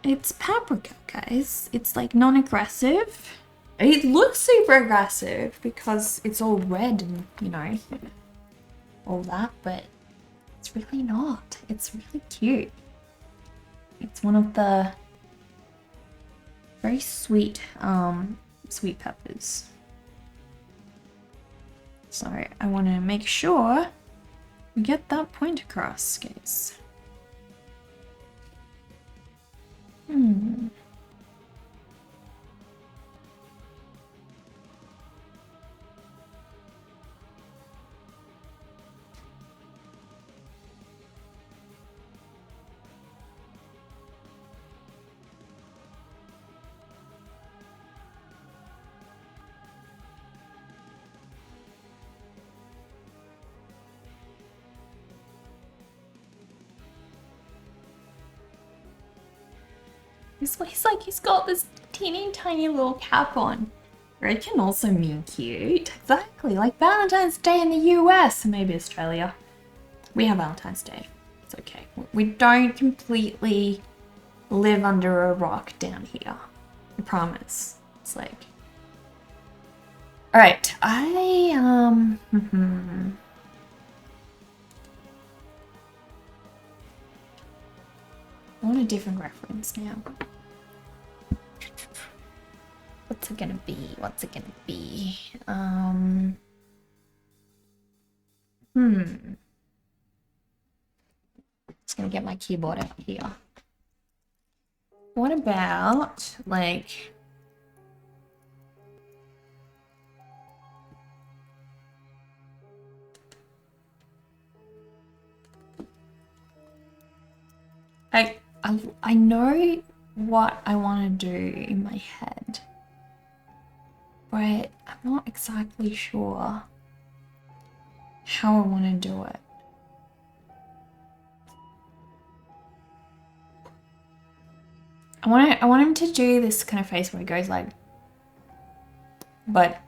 it's Paprika, guys. It's like non-aggressive. It looks super aggressive because it's all red and, you know, all that, but it's really not. It's really cute. It's one of the very sweet, sweet peppers. So I want to make sure we get that point across, guys. He's got this teeny tiny little cap on. Or it can also mean cute. Exactly, like Valentine's Day in the US, maybe Australia. We have Valentine's Day. It's okay. We don't completely live under a rock down here. I promise. It's like... Alright, I want a different reference now. What's it gonna be? What's it gonna be? Just gonna get my keyboard out here. What about, like... I know what I want to do in my head, but I'm not exactly sure how I want to do it. I want him to do this kind of face where he goes like, but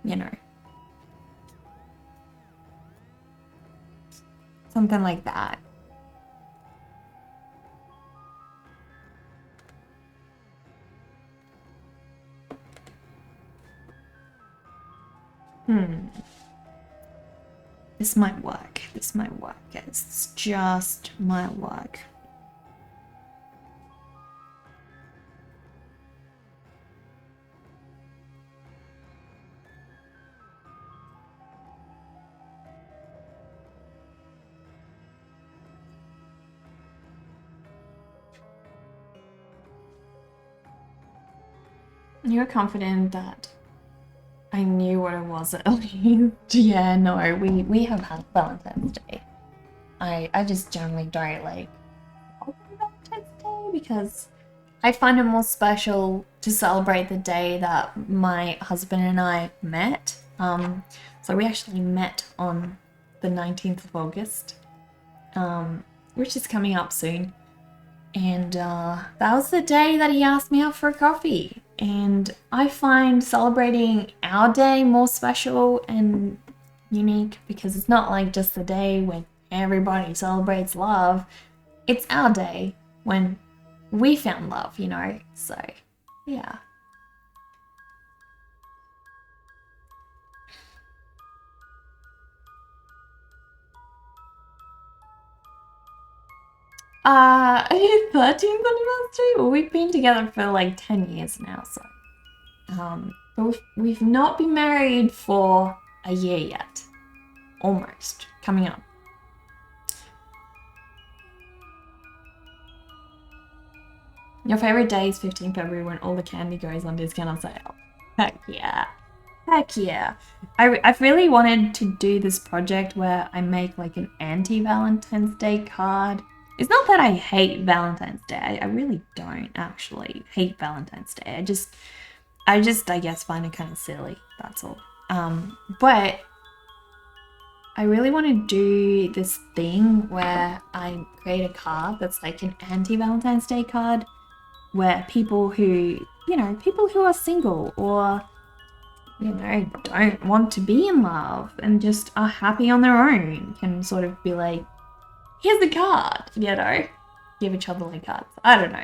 you know, something like that. This might work. This might work, guys. This just might work. You're confident that I knew what it was at least. Yeah, no, we have had Valentine's Day. I just generally don't like Valentine's Day because I find it more special to celebrate the day that my husband and I met. So we actually met on the 19th of August, which is coming up soon. And that was the day that he asked me out for a coffee. And I find celebrating our day more special and unique because it's not like just the day when everybody celebrates love. It's our day when we found love, you know? So, yeah. 13th anniversary? Well, we've been together for like 10 years now, so. But we've not been married for a year yet. Almost. Coming up. Your favorite day is 15th February when all the candy goes on discount on sale. Heck yeah. Heck yeah. I've really wanted to do this project where I make like an anti-Valentine's Day card. It's not that I hate Valentine's Day. I really don't actually hate Valentine's Day. I guess find it kind of silly. That's all. But I really want to do this thing where I create a card that's like an anti-Valentine's Day card where people who are single or don't want to be in love and just are happy on their own can sort of be like, here's the card, give each other like cards. I don't know.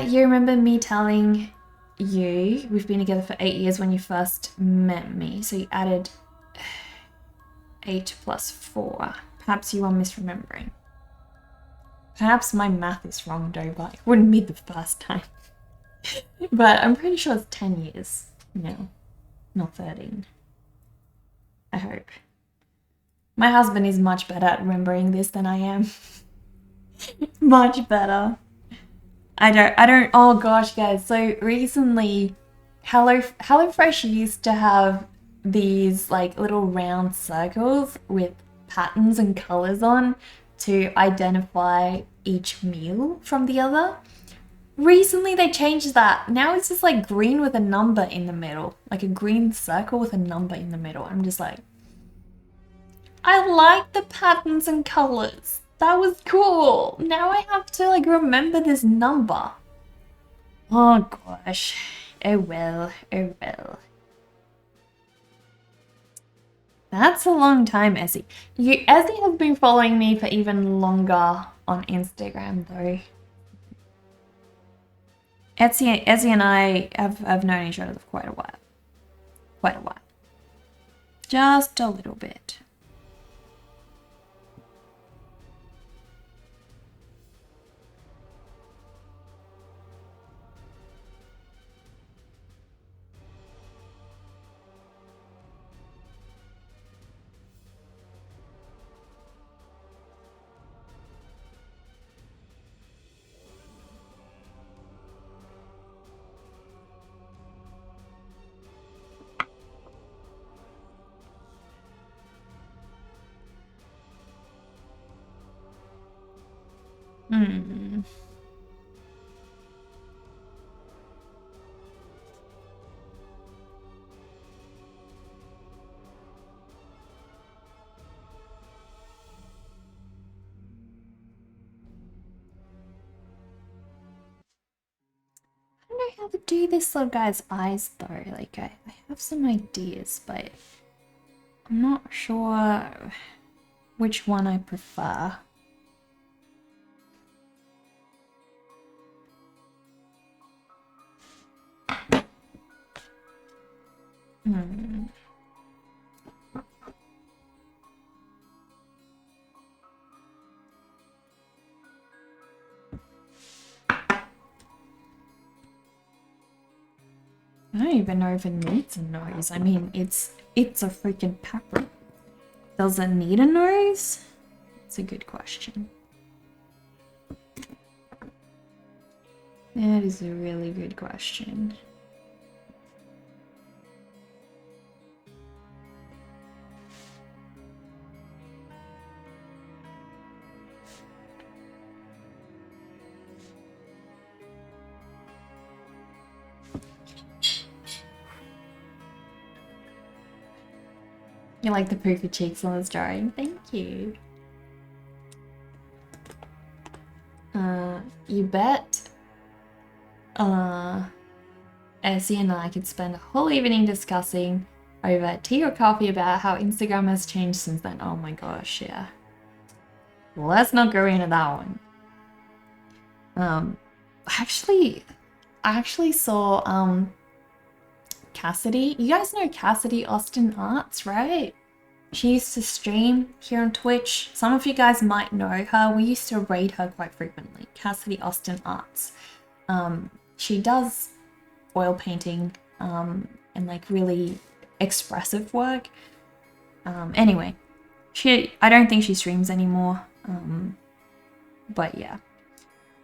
You remember me telling you we've been together for 8 years when you first met me, so you added 8 plus 4. Perhaps you are misremembering. Perhaps my math is wrong, though, but it wouldn't be the first time. But I'm pretty sure it's 10 years now, not 13. I hope. My husband is much better at remembering this than I am. Much better. I don't, oh gosh, guys. So recently, HelloFresh used to have these like little round circles with patterns and colors on to identify each meal from the other. Recently they changed that. Now it's just like green with a number in the middle. Like a green circle with a number in the middle. I'm just like, I like the patterns and colors. That was cool. Now I have to like remember this number. Oh gosh. Oh well. Oh well. That's a long time, Essie. Essie has been following me for even longer on Instagram though. Essie and I have known each other for quite a while. Quite a while. Just a little bit. I don't know how to do this little guy's eyes though. Like I have some ideas, but I'm not sure which one I prefer. I don't even know if it needs a nose. I mean, it's a freaking paprika. Does it need a nose? It's a good question. That is a really good question. You like the poofy cheeks on this drawing? Thank you. You bet. Essie and I could spend a whole evening discussing over tea or coffee about how Instagram has changed since then. Oh my gosh, yeah. Let's not go into that one. I actually saw Cassidy. You guys know Cassidy Austin Arts, right? She used to stream here on Twitch. Some of you guys might know her. We used to raid her quite frequently. Cassidy Austin Arts. She does oil painting and like really expressive work. Anyway, I don't think she streams anymore. But yeah.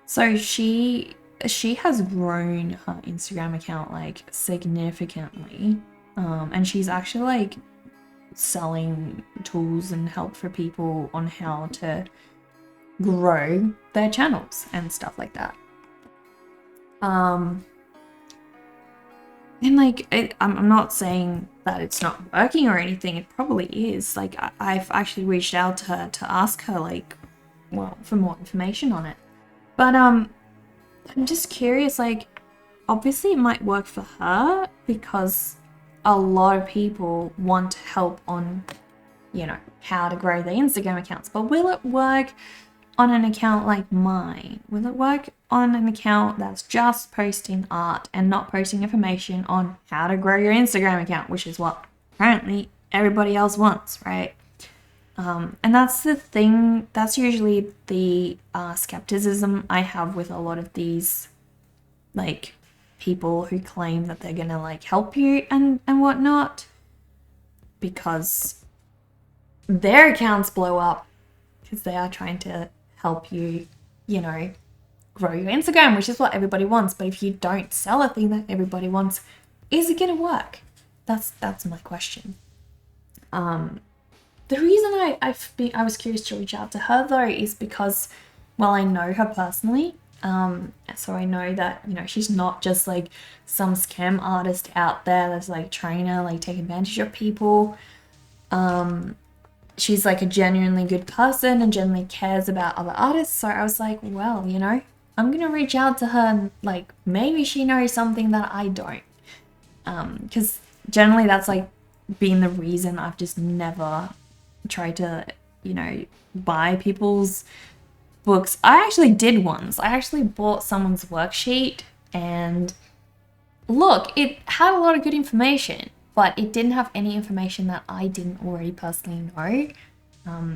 So she has grown her Instagram account like significantly. And she's actually like selling tools and help for people on how to grow their channels and stuff like that. And like I'm not saying that it's not working or anything. It probably is. Like I've actually reached out to her to ask her like, well, for more information on it. But I'm just curious, like obviously it might work for her because a lot of people want help on, you know, how to grow their Instagram accounts. But will it work on an account like mine? Will it work on an account that's just posting art and not posting information on how to grow your Instagram account, which is what apparently everybody else wants, right? And that's the thing, that's usually the skepticism I have with a lot of these like people who claim that they're gonna like help you and whatnot, because their accounts blow up because they are trying to help you, you know, grow your Instagram, which is what everybody wants. But if you don't sell a thing that everybody wants, is it gonna work? That's my question. The reason I was curious to reach out to her though is because, well, I know her personally. So I know that, you know, she's not just like some scam artist out there that's like trying to like take advantage of people. She's like a genuinely good person and genuinely cares about other artists. So I was like, well, you know, I'm gonna reach out to her and like maybe she knows something that I don't. Because generally that's like been the reason I've just never tried to, you know, buy people's books. I actually did once. I actually bought someone's worksheet and look, it had a lot of good information, but it didn't have any information that I didn't already personally know.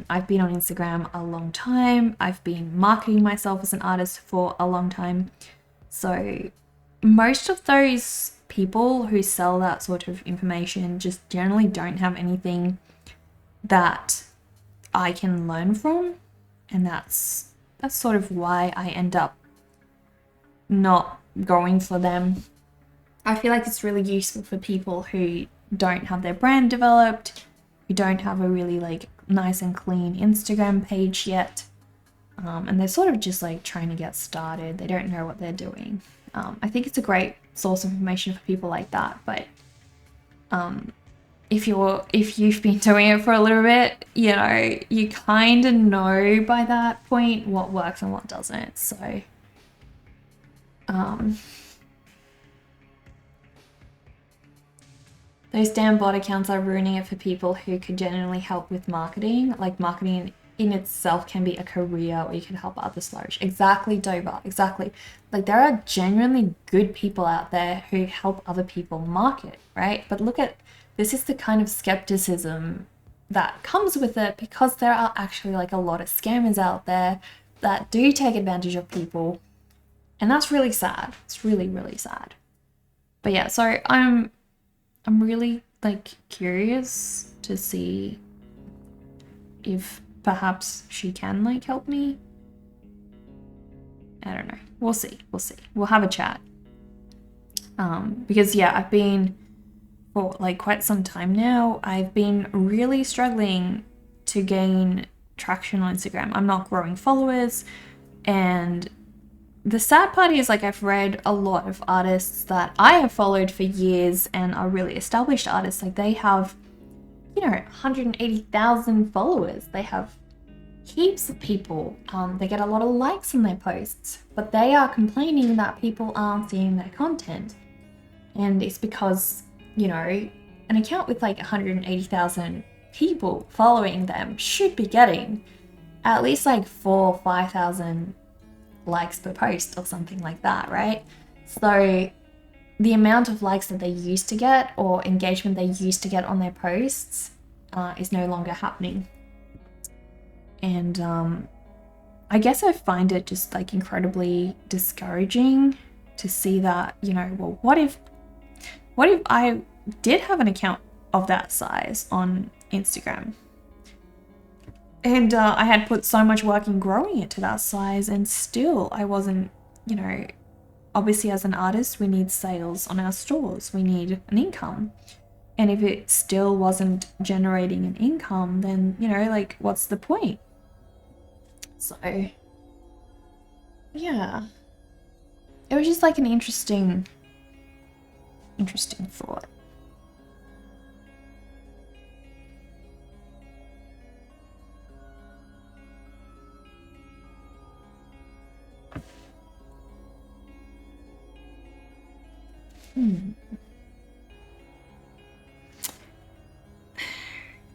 I've been on Instagram a long time. I've been marketing myself as an artist for a long time. So most of those people who sell that sort of information just generally don't have anything that I can learn from. And that's sort of why I end up not going for them. I feel like it's really useful for people who don't have their brand developed, who don't have a really like nice and clean Instagram page yet, and they're sort of just like trying to get started. They don't know what they're doing. I think it's a great source of information for people like that, but if you've been doing it for a little bit, you know, you kind of know by that point what works and what doesn't. So those damn bot accounts are ruining it for people who could genuinely help with marketing. Like marketing in itself can be a career where you can help others flourish. Exactly, Dover. Exactly. Like there are genuinely good people out there who help other people market, right? But look at, this is the kind of skepticism that comes with it, because there are actually like a lot of scammers out there that do take advantage of people. And that's really sad. It's really, really sad. But yeah, so I'm really like curious to see if perhaps she can like help me. I don't know. We'll see. We'll have a chat. Because yeah, I've been for like quite some time now, I've been really struggling to gain traction on Instagram. I'm not growing followers, and the sad part is like I've read a lot of artists that I have followed for years and are really established artists. Like they have, you know, 180,000 followers. They have heaps of people. They get a lot of likes on their posts, but they are complaining that people aren't seeing their content. And it's because, you know, an account with like 180,000 people following them should be getting at least like 4,000 or 5,000 likes per post or something like that, right? So the amount of likes that they used to get or engagement they used to get on their posts is no longer happening. And I guess I find it just like incredibly discouraging to see that, you know, well, what if I did have an account of that size on Instagram? And I had put so much work in growing it to that size, and still I wasn't, you know, obviously as an artist, we need sales on our stores, we need an income. And if it still wasn't generating an income, then, you know, like, what's the point? So, yeah. It was just like an interesting thought.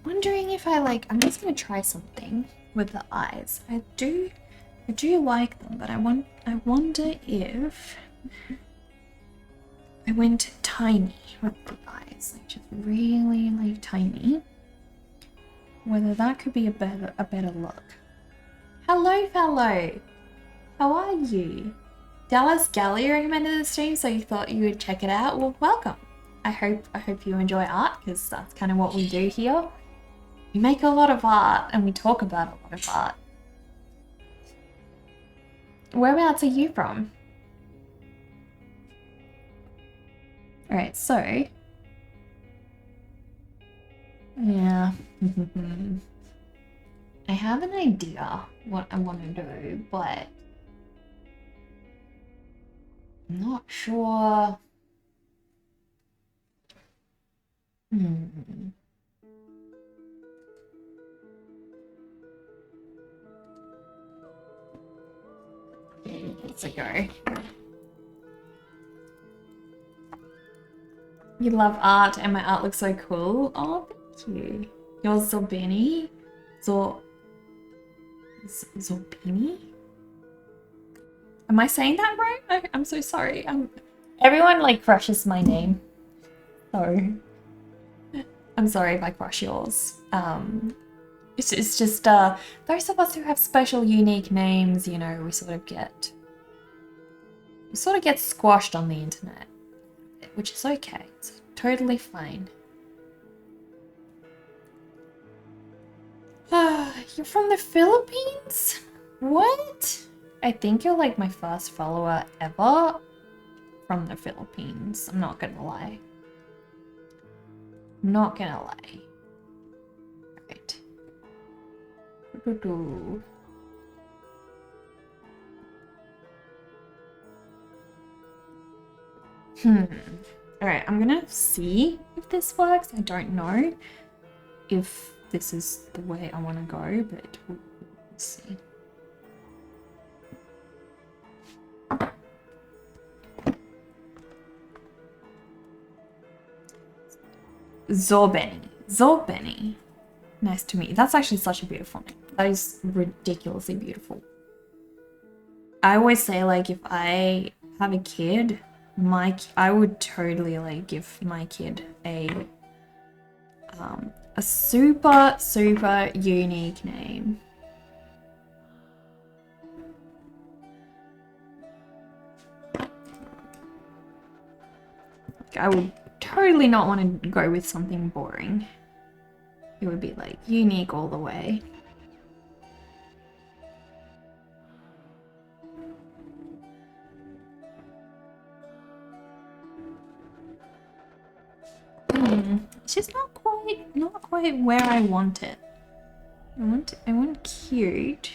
Wondering if I'm just gonna try something with the eyes. I do like them, but I wonder if I went tiny with the eyes, like just really like tiny. Whether that could be a better look. Hello, fellow. How are you? Dallas Galley recommended the stream, so you thought you would check it out. Well, welcome. I hope you enjoy art, because that's kind of what we do here. We make a lot of art and we talk about a lot of art. Whereabouts are you from? Alright, so... yeah. I have an idea what I want to do, but... I'm not sure... Let's go. You love art and my art looks so cool. Oh, thank you. Yours Zorbini? Zorbini? Am I saying that right? I'm so sorry. Everyone like crushes my name. So I'm sorry if I crush yours. It's just those of us who have special unique names, you know, we sort of get squashed on the internet, which is okay. It's totally fine. You're from the Philippines? What? I think you're like my first follower ever from the Philippines. I'm not gonna lie. Not gonna lie. Right. Alright, I'm gonna see if this works. I don't know if this is the way I want to go, but we'll see. Zorbeni. Nice to meet you. That's actually such a beautiful name. That is ridiculously beautiful. I always say, like, if I have a kid, I would totally like give my kid a super unique name. I would totally not want to go with something boring. It would be like unique all the way. It's just not quite where I want it. I want cute.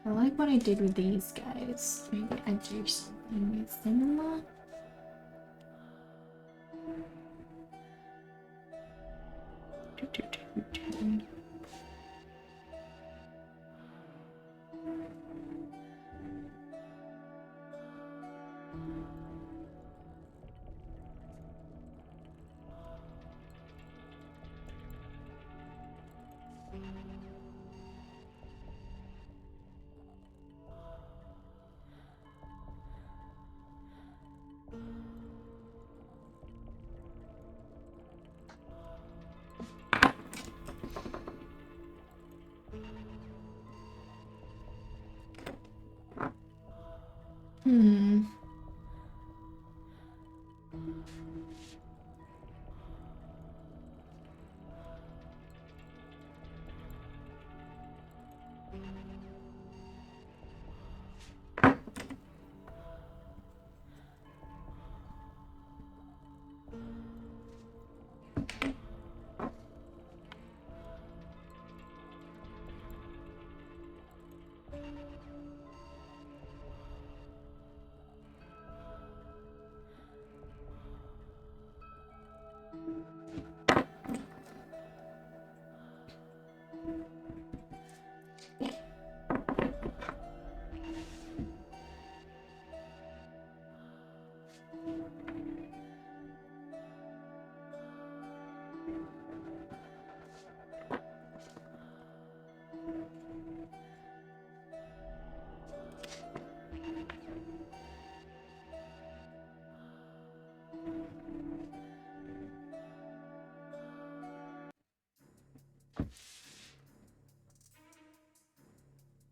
I like what I did with these guys. Maybe I do something similar. Hmm.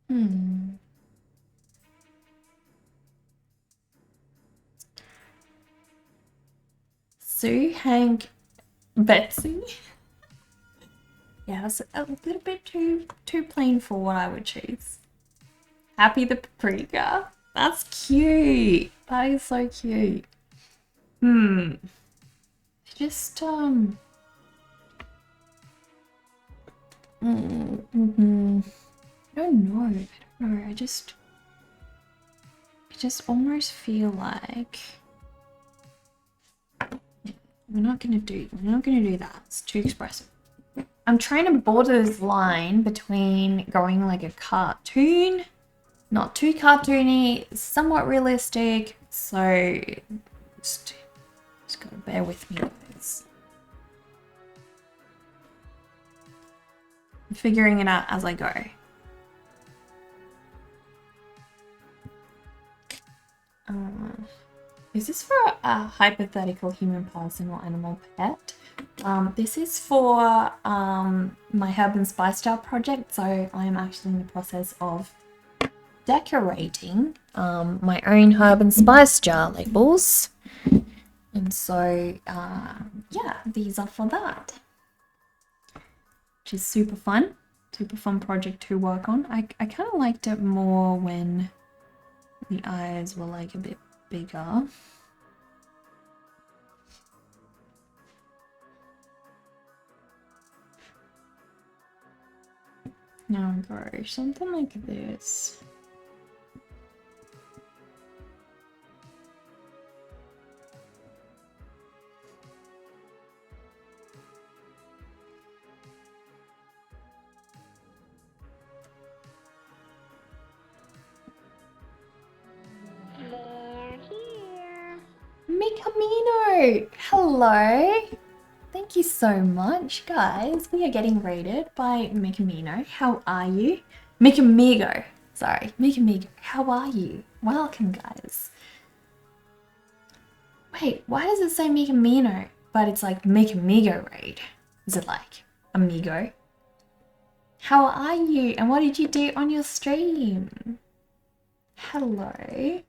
Hmm. Sue, Hank, Betsy. Yeah, it's a little bit too plain for what I would choose. Happy the Paprika. That's cute. That is so cute. Just I don't know. I don't know. I just almost feel like we're not gonna do that. It's too expressive. I'm trying to border this line between going like a cartoon, not too cartoony, somewhat realistic. So just gotta bear with me with this. I'm figuring it out as I go. Is this for a hypothetical human person or animal pet? This is for my herb and spice jar project, so I am actually in the process of decorating my own herb and spice jar labels. And so, yeah, these are for that. Which is super fun project to work on. I kind of liked it more when the eyes were like a bit bigger. Now go something like this. Mikamino! Hello! Thank you so much, guys. We are getting rated by Mikamino. How are you? Mikamigo. Sorry, Mikamigo. How are you? Welcome, guys. Wait, why does it say Mikamino, but it's like Mikamigo raid? Is it like Amigo? How are you? And what did you do on your stream? Hello.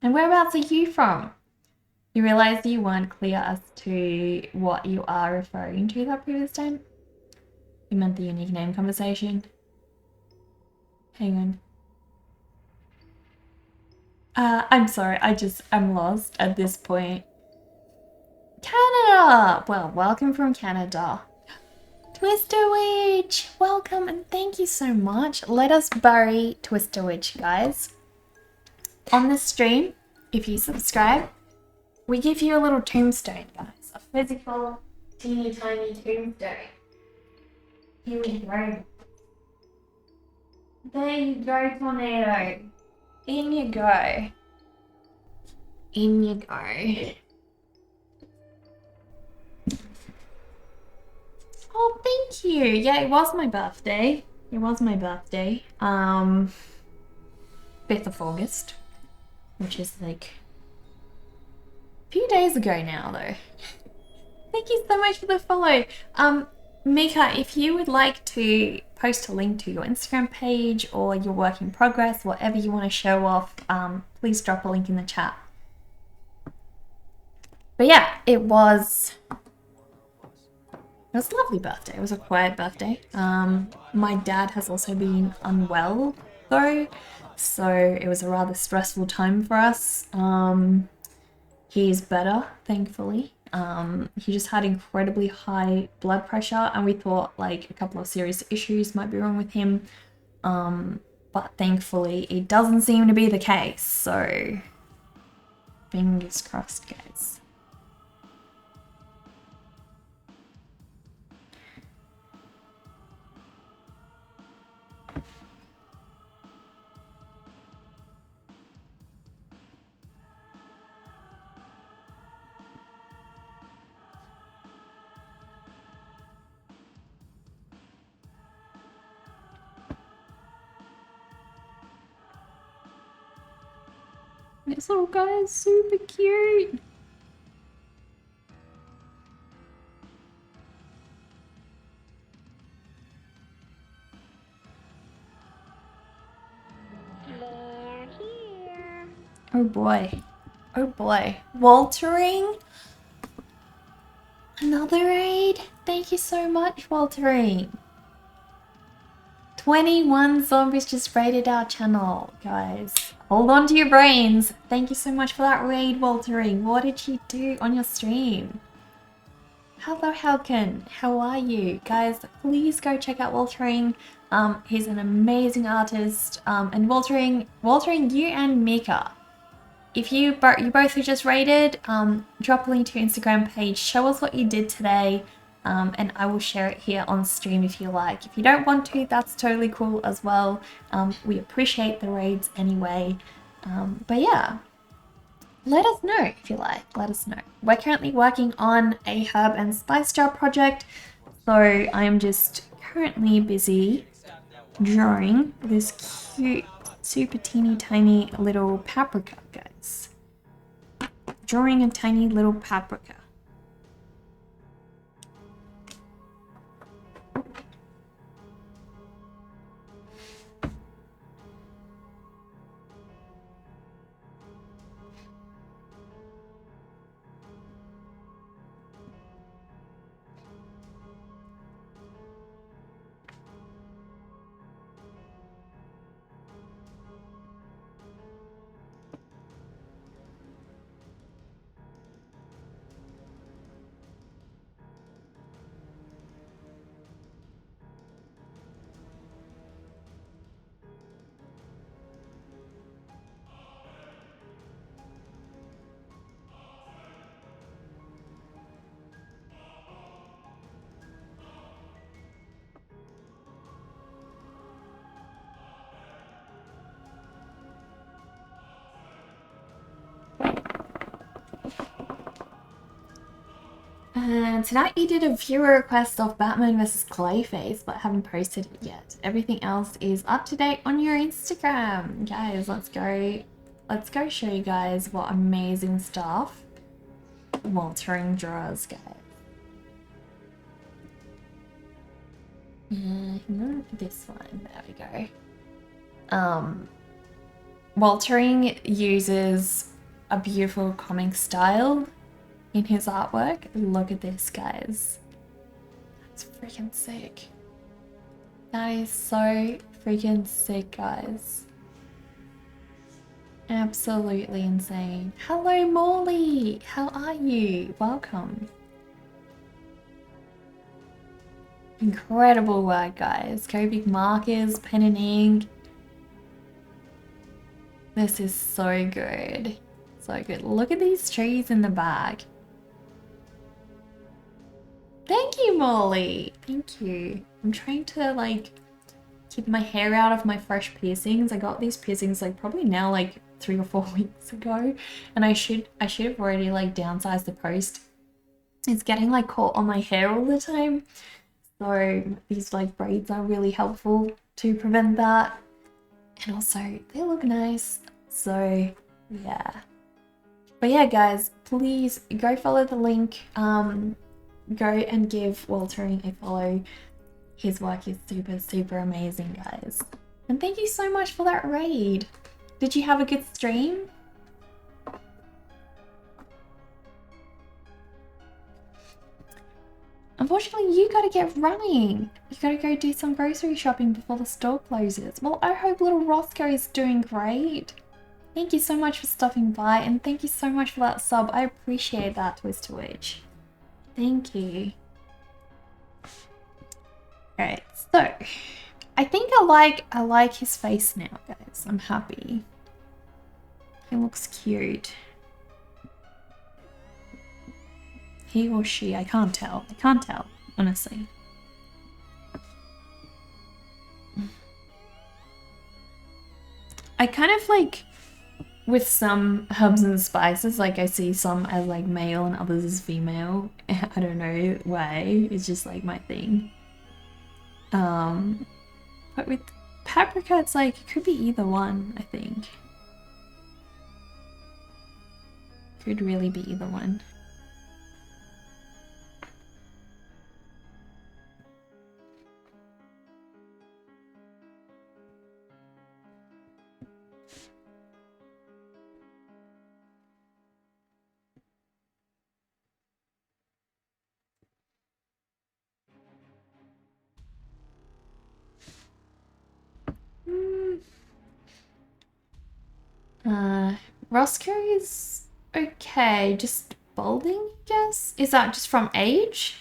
And whereabouts are you from? You realised you weren't clear as to what you are referring to that previous time? You meant the unique name conversation? Hang on. I'm sorry, I'm lost at this point. Canada! Well, welcome from Canada. Twister Witch! Welcome and thank you so much. Let us bury Twister Witch, guys. On the stream, if you subscribe, we give you a little tombstone, guys. A physical, teeny tiny tombstone. Here we go. There you go, Tornado. In you go. In you go. Oh, thank you. Yeah, it was my birthday. It was my birthday. 5th of August. Which is like a few days ago now, though. Thank you so much for the follow. Mika, if you would like to post a link to your Instagram page or your work in progress, whatever you want to show off, please drop a link in the chat. But yeah, it was a lovely birthday. It was a quiet birthday. My dad has also been unwell though, so it was a rather stressful time for us. He's better, thankfully. He just had incredibly high blood pressure, and we thought like a couple of serious issues might be wrong with him. But thankfully it doesn't seem to be the case, so fingers crossed, guys. This little guy is super cute. Oh boy. Oh boy. Waltering? Another raid? Thank you so much, Waltering. 21 zombies just raided our channel, guys. Hold on to your brains. Thank you so much for that raid, Waltering. What did you do on your stream? Hello, Halkin. How are you? Guys, please go check out Waltering. He's an amazing artist. And Waltering, you and Mika, if you both who just raided, drop a link to your Instagram page, show us what you did today, and I will share it here on stream if you like. If you don't want to, that's totally cool as well. We appreciate the raids anyway. But yeah, let us know if you like, let us know. We're currently working on a herb and spice jar project, so I'm just currently busy drawing this cute, super teeny tiny little paprika, guys. Drawing a tiny little paprika. And tonight you did a viewer request of Batman vs. Clayface, but haven't posted it yet. Everything else is up to date on your Instagram. Guys, let's go show you guys what amazing stuff Waltering draws, guys. This one, there we go. Waltering uses a beautiful comic style in his artwork. Look at this, guys. That's freaking sick. That is so freaking sick, guys. Absolutely insane. Hello, Morley. How are you? Welcome. Incredible work, guys. Copic markers, pen and ink. This is so good. So good. Look at these trees in the bag. Thank you, Molly. Thank you. I'm trying to like keep my hair out of my fresh piercings. I got these piercings like probably now like 3 or 4 weeks ago, and I should have already like downsized the post. It's getting like caught on my hair all the time. So these like braids are really helpful to prevent that. And also they look nice. So yeah. But yeah, guys, please go follow the link. Go and give Waltering a follow. His work is super amazing, guys. And thank you so much for that raid. Did you have a good stream? Unfortunately, you gotta get running. You gotta go do some grocery shopping before the store closes. Well, I hope little Roscoe is doing great. Thank you so much for stopping by, and thank you so much for that sub. I appreciate that, Twist to Witch. Thank you. Alright, so I think I like his face now, guys. I'm happy. He looks cute. He or she, I can't tell. I can't tell, honestly. I kind of like, with some herbs and spices, like I see some as like male and others as female. I don't know why, it's just like my thing. But with paprika, it's like, it could be either one, I think. Could really be either one. Roscoe is okay, just balding, I guess? Is that just from age?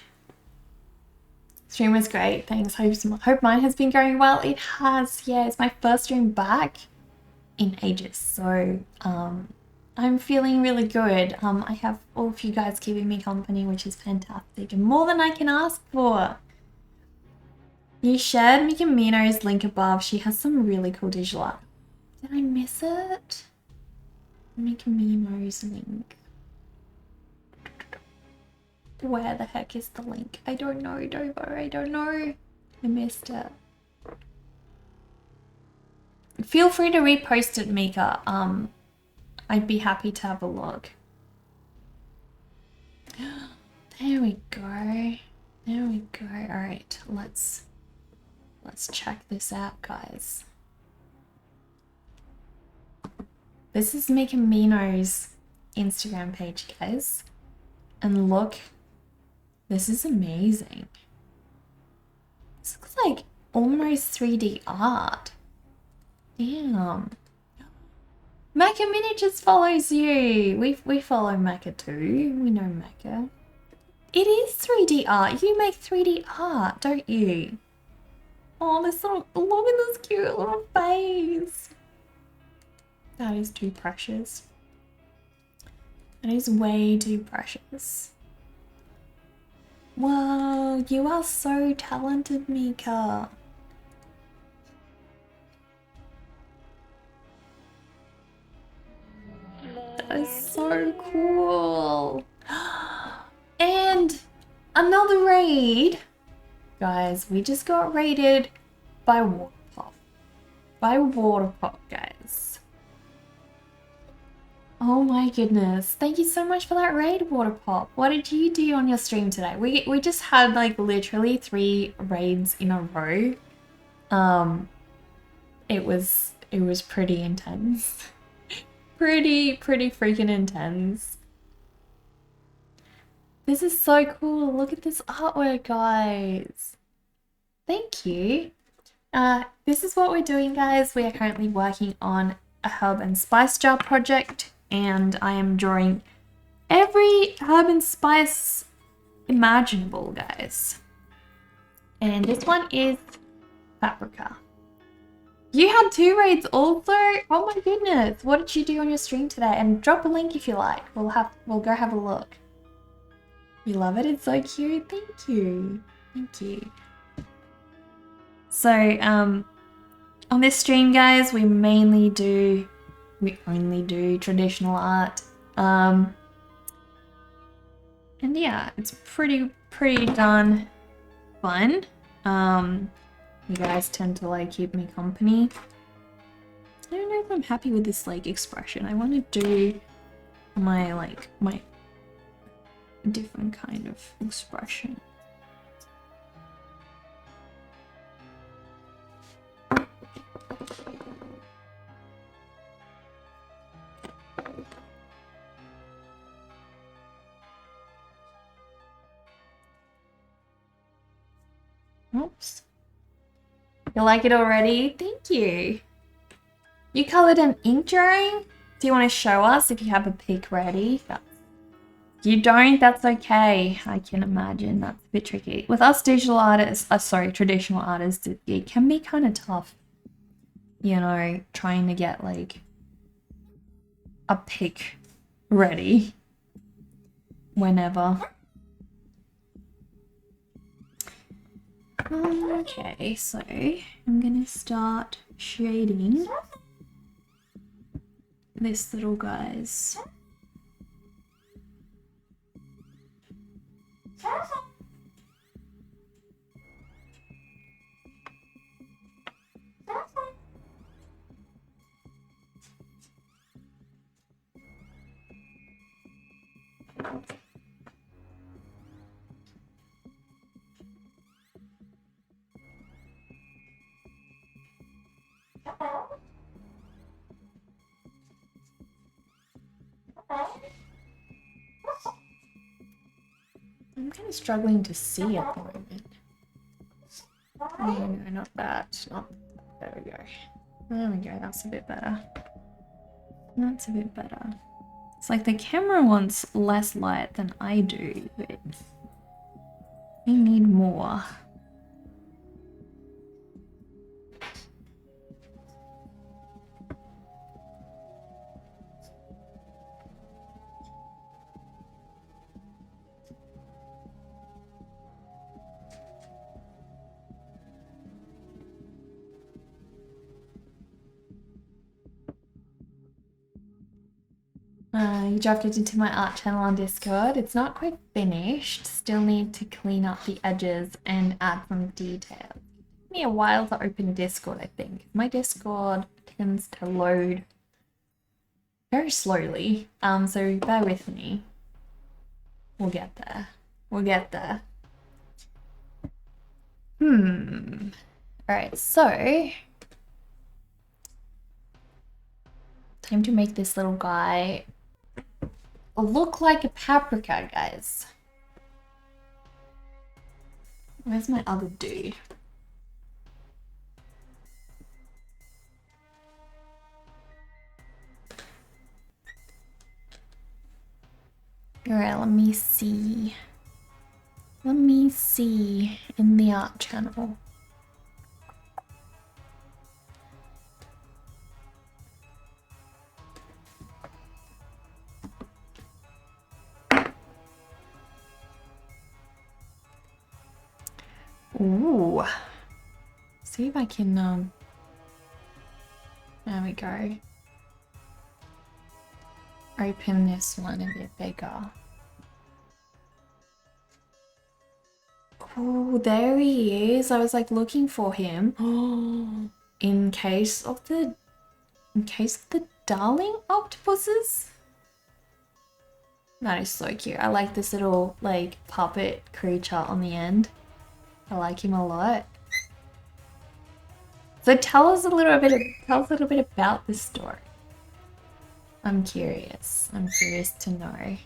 Stream was great, thanks. Hope mine has been going well. It has, yeah, it's my first stream back in ages, so I'm feeling really good. I have all of you guys keeping me company, which is fantastic and more than I can ask for. You shared Mikamino's link above. She has some really cool digital art. Did I miss it? Mikamino's link. Where the heck is the link? I don't know, Dovo. I don't know. I missed it. Feel free to repost it, Mika. I'd be happy to have a look. There we go. There we go. Alright, let's check this out, guys. This is Mikamino's Instagram page, guys. And look, this is amazing. This looks like almost 3D art. Damn. Mecha Miniatures follows you. We follow Mecha too. We know Mecha. It is 3D art. You make 3D art, don't you? Oh, this little, look at this cute little face. That is too precious. That is way too precious. Whoa, you are so talented, Mika. That is so cool. And another raid. Guys, we just got raided by Waterpop. By Waterpop, guys. Oh my goodness. Thank you so much for that raid, Waterpop. What did you do on your stream today? We just had like literally 3 raids in a row. It was pretty intense. pretty freaking intense. This is so cool. Look at this artwork, guys. Thank you. This is what we're doing, guys. We are currently working on a herb and spice jar project, and I am drawing every herb and spice imaginable, guys. And this one is paprika. You had 2 raids also? Oh my goodness. What did you do on your stream today? And drop a link if you like. We'll go have a look. We love it. It's so cute. Thank you. Thank you. So, on this stream, guys, we only do traditional art. And yeah, it's pretty darn fun. You guys tend to like keep me company. I don't know if I'm happy with this like expression. I want to do my different kind of expression. Oops. You like it already? Thank you. You colored an ink drawing? Do you want to show us if you have a pic ready? If you don't, that's okay. I can imagine that's a bit tricky. With us digital artists, traditional artists, it can be kind of tough. You know, trying to get like a pic ready whenever. Okay, so I'm gonna start shading this little guy's. I'm kind of struggling to see at the moment. Oh no, not that. Not, there we go. There we go, that's a bit better. That's a bit better. It's like the camera wants less light than I do, but we need more. You dropped it into my art channel on Discord. It's not quite finished. Still need to clean up the edges and add some details. It took me a while to open Discord, I think. My Discord tends to load very slowly. So bear with me. We'll get there. We'll get there. Alright, so time to make this little guy look like a paprika, guys. Where's my other dude? Alright, let me see. Let me see in the art channel. Ooh. See if I can, there we go. Open this one a bit bigger. Oh, there he is. I was like looking for him. Oh, in case of the darling octopuses. That is so cute. I like this little like puppet creature on the end. I like him a lot. So tell us a little bit about this story. I'm curious. I'm curious to know.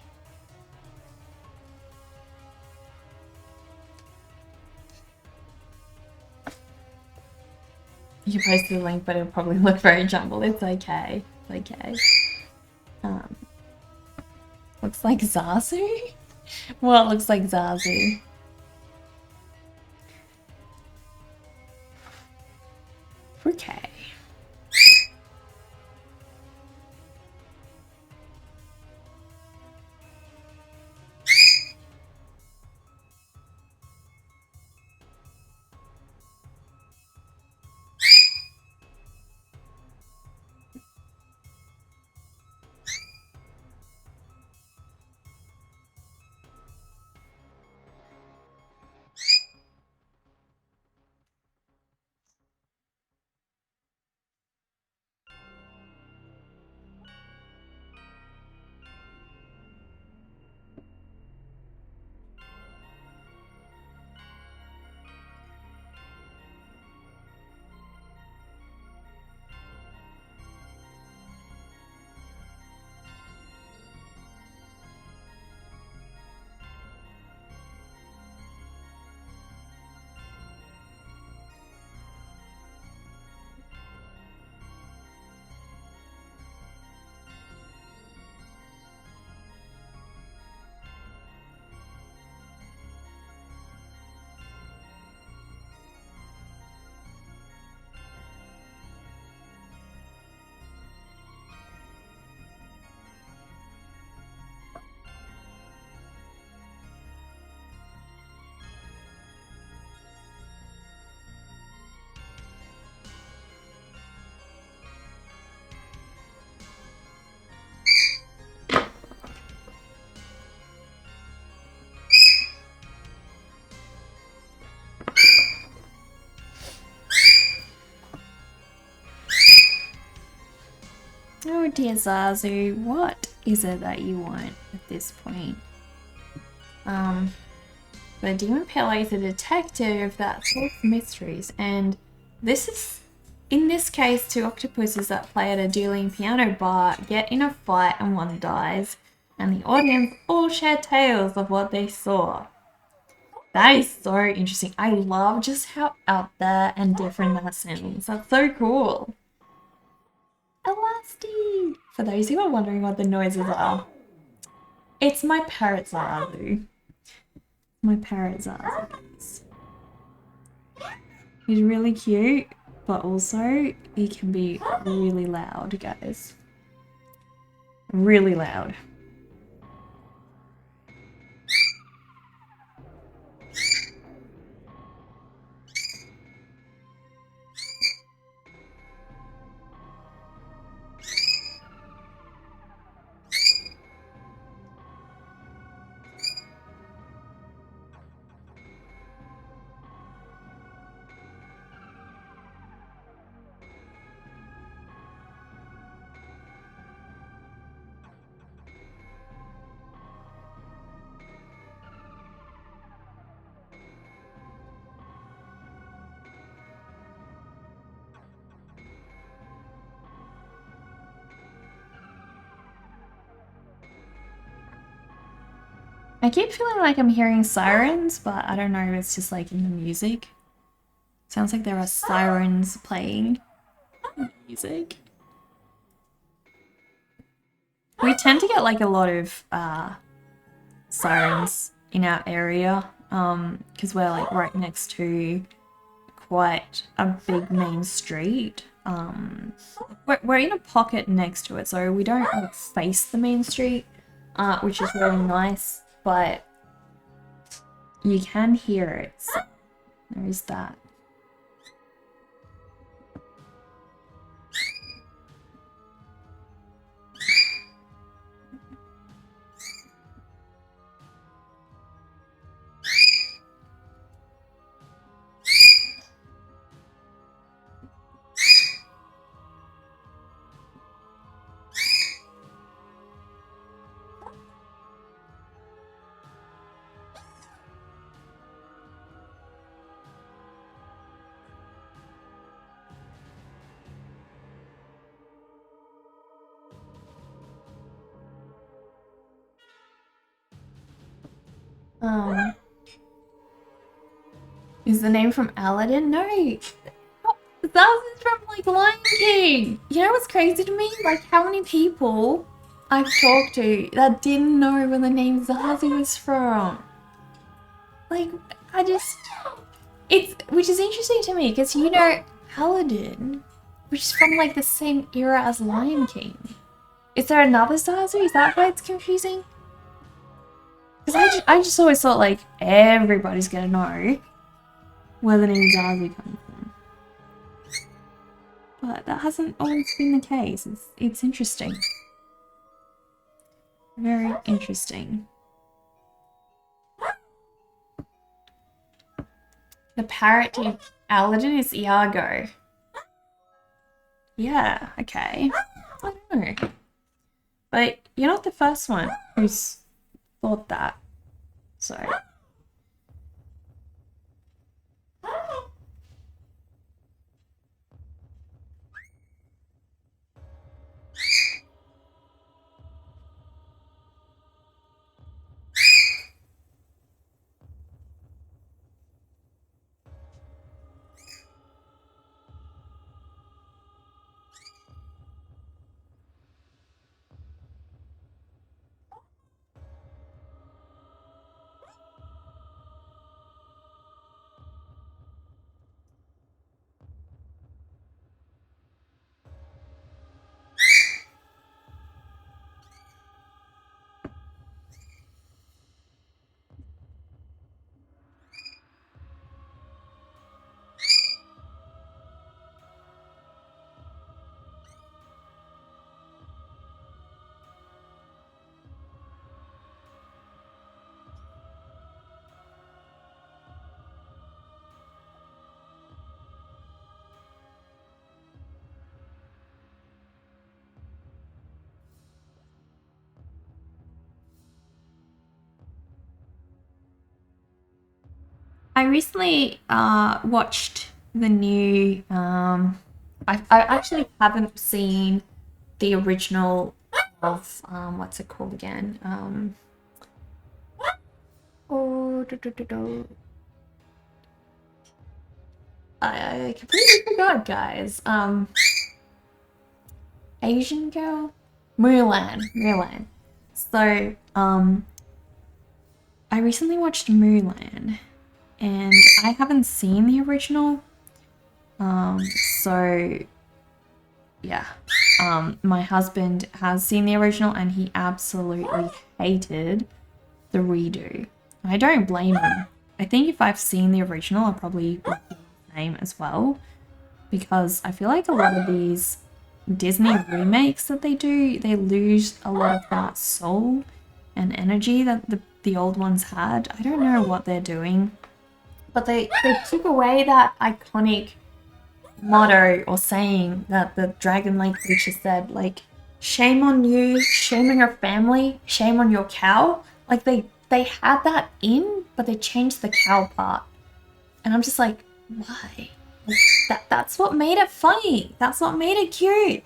You posted the link, but it'll probably look very jumbled. It's okay. It's okay. Looks like Zazu? Well, it looks like Zazu. Okay. Oh dear Zazu, what is it that you want at this point? The Demon Pale is a detective that solves mysteries, and this is, in this case, two octopuses that play at a dueling piano bar get in a fight and one dies, and the audience all share tales of what they saw. That is so interesting. I love just how out there and different that sounds. That's so cool. Elasti! For those who are wondering what the noises are, it's my parrot Zazu. My parrot Zazu. He's really cute, but also he can be really loud, guys. Really loud. I keep feeling like I'm hearing sirens, but I don't know if it's just like in the music. Sounds like there are sirens playing music. We tend to get like a lot of sirens in our area because we're like right next to quite a big main street. We're in a pocket next to it, so we don't like face the main street, which is really nice, but you can hear it. So there is that. Is the name from Aladdin? No. That was from like Lion King. You know what's crazy to me? Like how many people I've talked to that didn't know where the name Zazu was from. Like it's which is interesting to me because you know Aladdin, which is from like the same era as Lion King. Is there another Zazu? Is that why it's confusing? Because I just always thought like everybody's gonna know where the name Zazu comes from. But that hasn't always been the case. It's interesting. Very interesting. The parrot to Aladdin is Iago. Yeah, okay. I don't know. But you're not the first one who's thought that. So. I recently watched the new. I actually haven't seen the original of what's it called again? Oh, I completely forgot, guys. Asian girl, Mulan. So I recently watched Mulan, and I haven't seen the original. So yeah. My husband has seen the original and he absolutely hated the redo. I don't blame him. I think if I've seen the original, I'll probably watch the same as well, because I feel like a lot of these Disney remakes that they do, they lose a lot of that soul and energy that the old ones had. I don't know what they're doing, but they took away that iconic motto or saying that the Dragon Lake creature said, like, shame on you, shame on your family, shame on your cow. Like they had that in, but they changed the cow part. And I'm just like, why? That's what made it funny. That's what made it cute.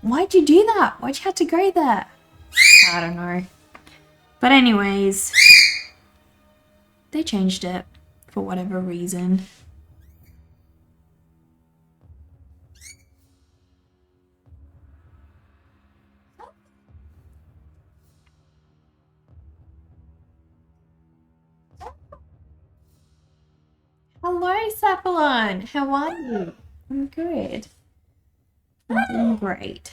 Why'd you do that? Why'd you have to go there? I don't know. But anyways, they changed it for whatever reason. Hello, Cephalon. How are you? I'm good. I'm doing great.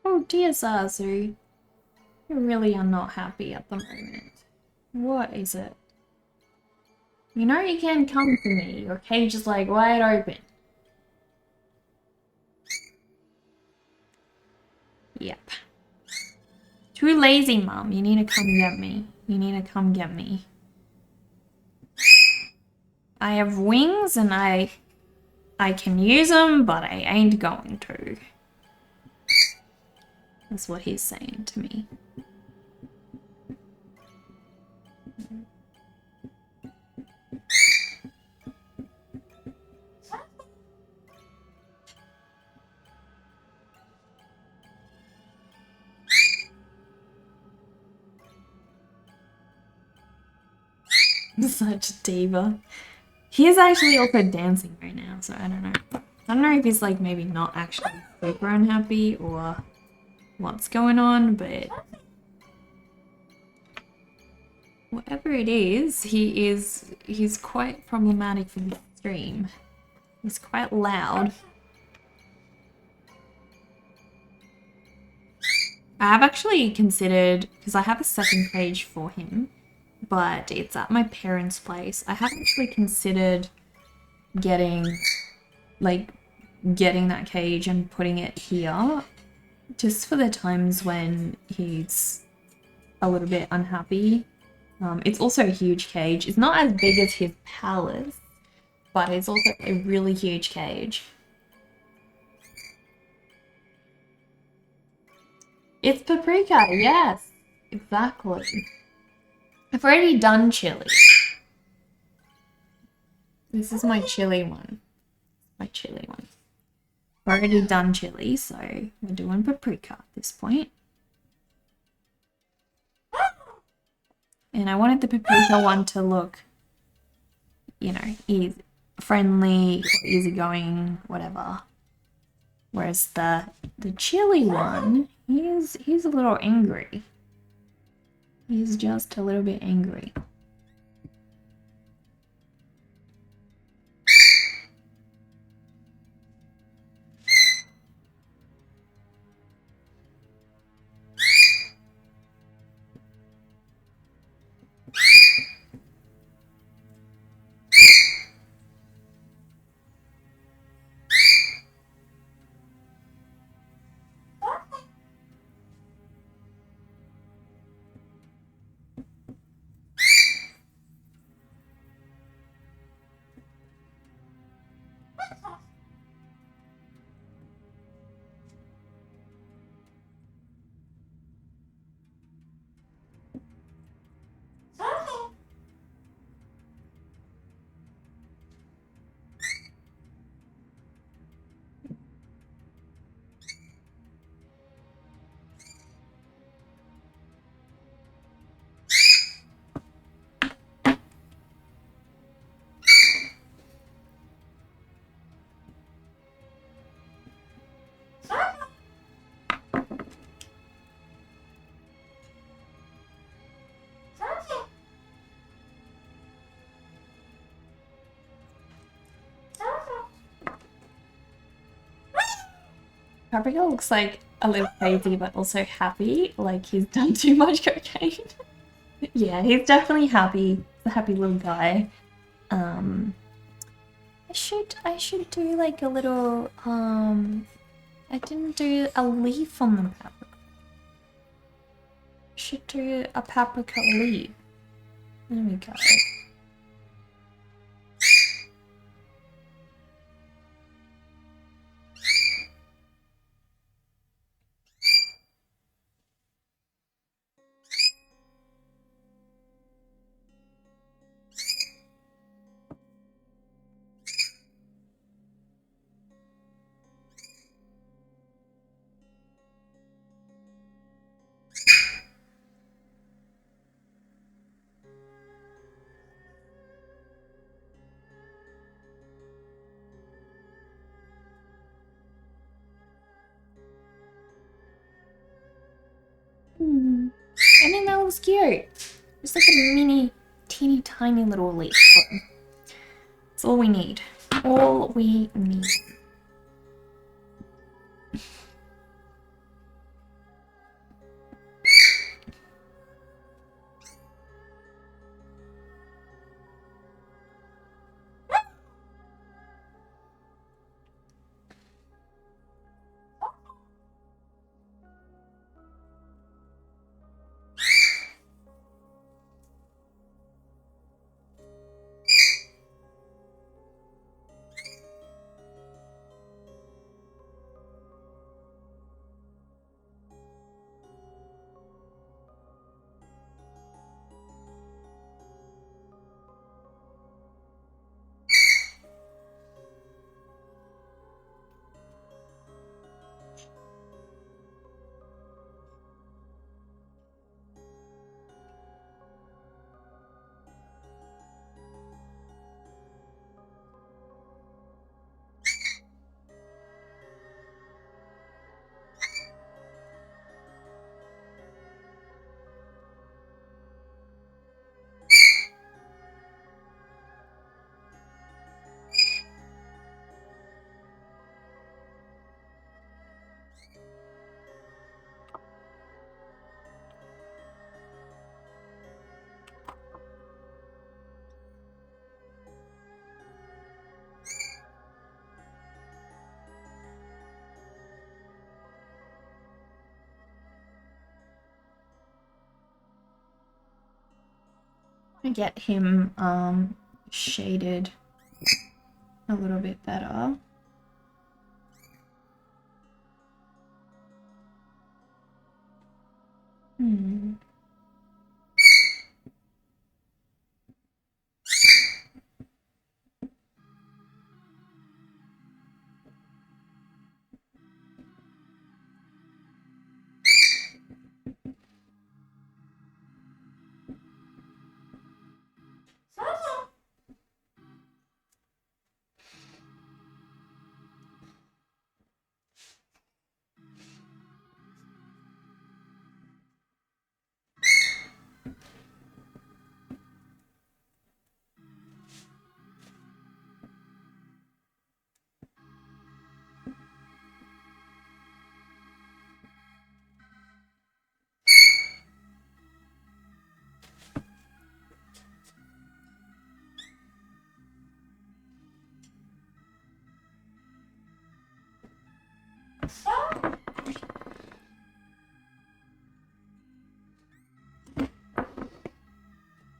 Oh dear, Zazu. You really are not happy at the moment. What is it? You know you can come to me. Your cage is like wide open. Yep. Too lazy, Mom. You need to come get me. You need to come get me. I have wings and I can use them, but I ain't going to. That's what he's saying to me. Such a diva. He is actually also dancing right now, so I don't know. I don't know if he's like maybe not actually super unhappy or what's going on, but whatever it is, he's quite problematic for the stream. He's quite loud. I have actually considered, because I have a second cage for him, but it's at my parents' place. I have actually considered getting that cage and putting it here, just for the times when he's a little bit unhappy. It's also a huge cage. It's not as big as his palace, but it's also a really huge cage. It's Paprika, yes, exactly. I've already done chili. This is my chili one. My chili one. I've already done chili, so we're doing paprika at this point. And I wanted the paprika one to look, you know, friendly, easygoing, whatever. Whereas the chili one, he's a little angry. He's just a little bit angry. Paprika looks like a little crazy, but also happy, like he's done too much cocaine. Yeah, he's definitely happy. He's a happy little guy. I should do like a little, I didn't do a leaf on the paprika. I should do a paprika leaf. There we go. I mean, that was cute. Just like a mini, teeny tiny little leaf. That's all we need. All we need. I get him shaded a little bit better.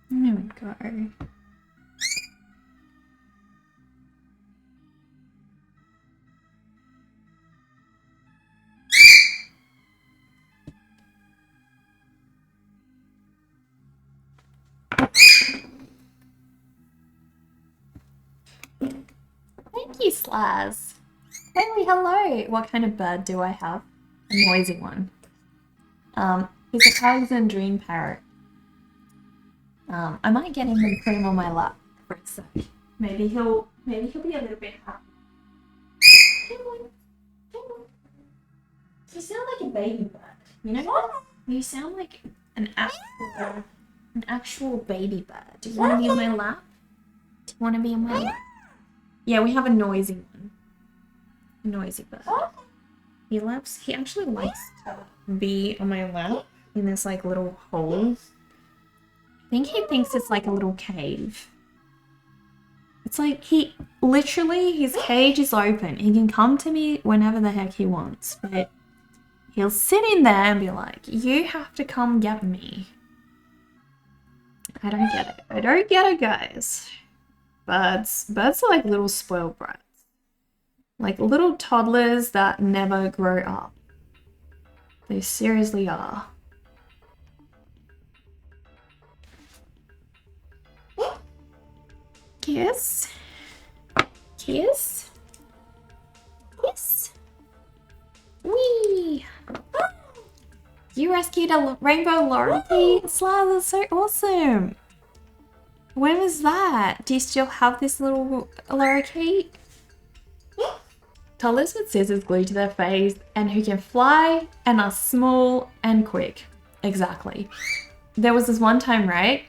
There we go. Thank you, Slaz. Haley, hello. What kind of bird do I have? A noisy one. He's a Parkson dream parrot. I might get him and put him on my lap for a sec. Maybe he'll be a little bit happy. Come on. Come on. You sound like a baby bird. You know? You sound like an actual baby bird. Do you want to be on my lap? Do you want to be on my lap? Yeah, we have a noisy one. A noisy bird. He actually likes to be on my lap in this like little hole. I think he thinks it's like a little cave. It's like his cage is open. He can come to me whenever the heck he wants, but he'll sit in there and be like, you have to come get me. I don't get it. I don't get it, guys. Birds are like little spoiled brats. Like little toddlers that never grow up. They seriously are. Kiss. Kiss. Kiss. Wee. You rescued a rainbow lorikeet? Sly, that's so awesome. When was that? Do you still have this little lorikeet? Toddlers with scissors glued to their face and who can fly and are small and quick. Exactly. There was this one time, right?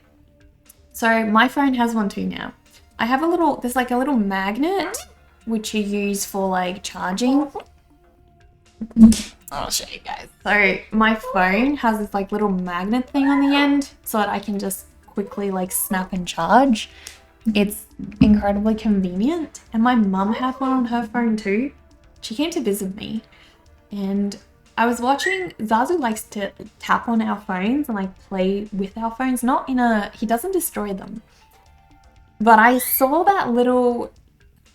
So my phone has one too now. There's like a little magnet which you use for like charging. I'll show you guys. So my phone has this like little magnet thing on the end so that I can just quickly like snap and charge. It's incredibly convenient. And my mum had one on her phone too. She came to visit me and I was watching. Zazu likes to tap on our phones and like play with our phones. He doesn't destroy them. But I saw that little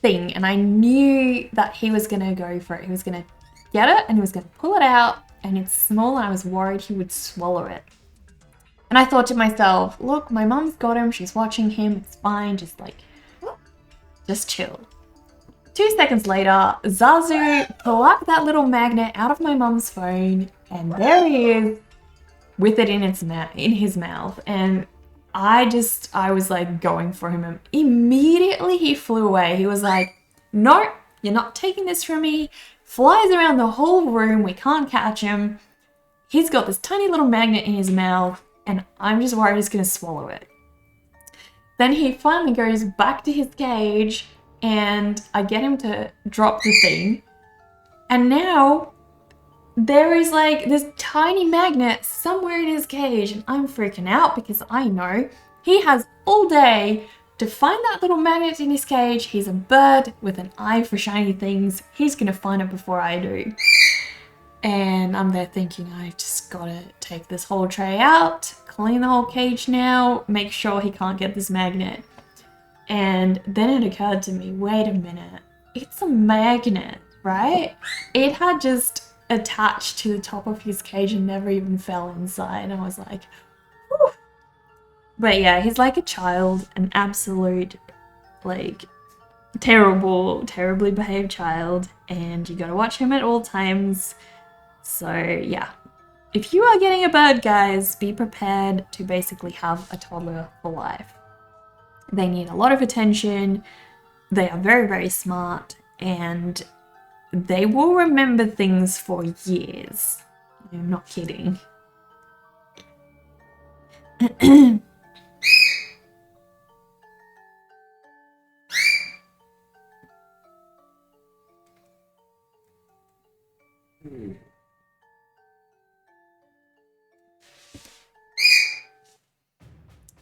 thing and I knew that he was gonna go for it. He was gonna get it and he was gonna pull it out, and it's small and I was worried he would swallow it. And I thought to myself, look, my mum's got him, she's watching him, it's fine, just chill. 2 seconds later, Zazu plucked that little magnet out of my mum's phone and there he is with it in his mouth. And I was like going for him and immediately he flew away. He was like, no, you're not taking this from me. Flies around the whole room, we can't catch him. He's got this tiny little magnet in his mouth and I'm just worried he's gonna swallow it. Then he finally goes back to his cage and I get him to drop the thing. And now there is like this tiny magnet somewhere in his cage and I'm freaking out because I know he has all day to find that little magnet in his cage. He's a bird with an eye for shiny things. He's gonna find it before I do. And I'm there thinking, I just gotta take this whole tray out, clean the whole cage now, make sure he can't get this magnet. And then it occurred to me, wait a minute, it's a magnet, right? It had just attached to the top of his cage and never even fell inside. And I was like, whew. But yeah, he's like a child, an absolute, like, terribly behaved child. And you gotta watch him at all times. So yeah, if you are getting a bird, guys, be prepared to basically have a toddler for life. They need a lot of attention. They are very, very smart and they will remember things for years. I'm not kidding.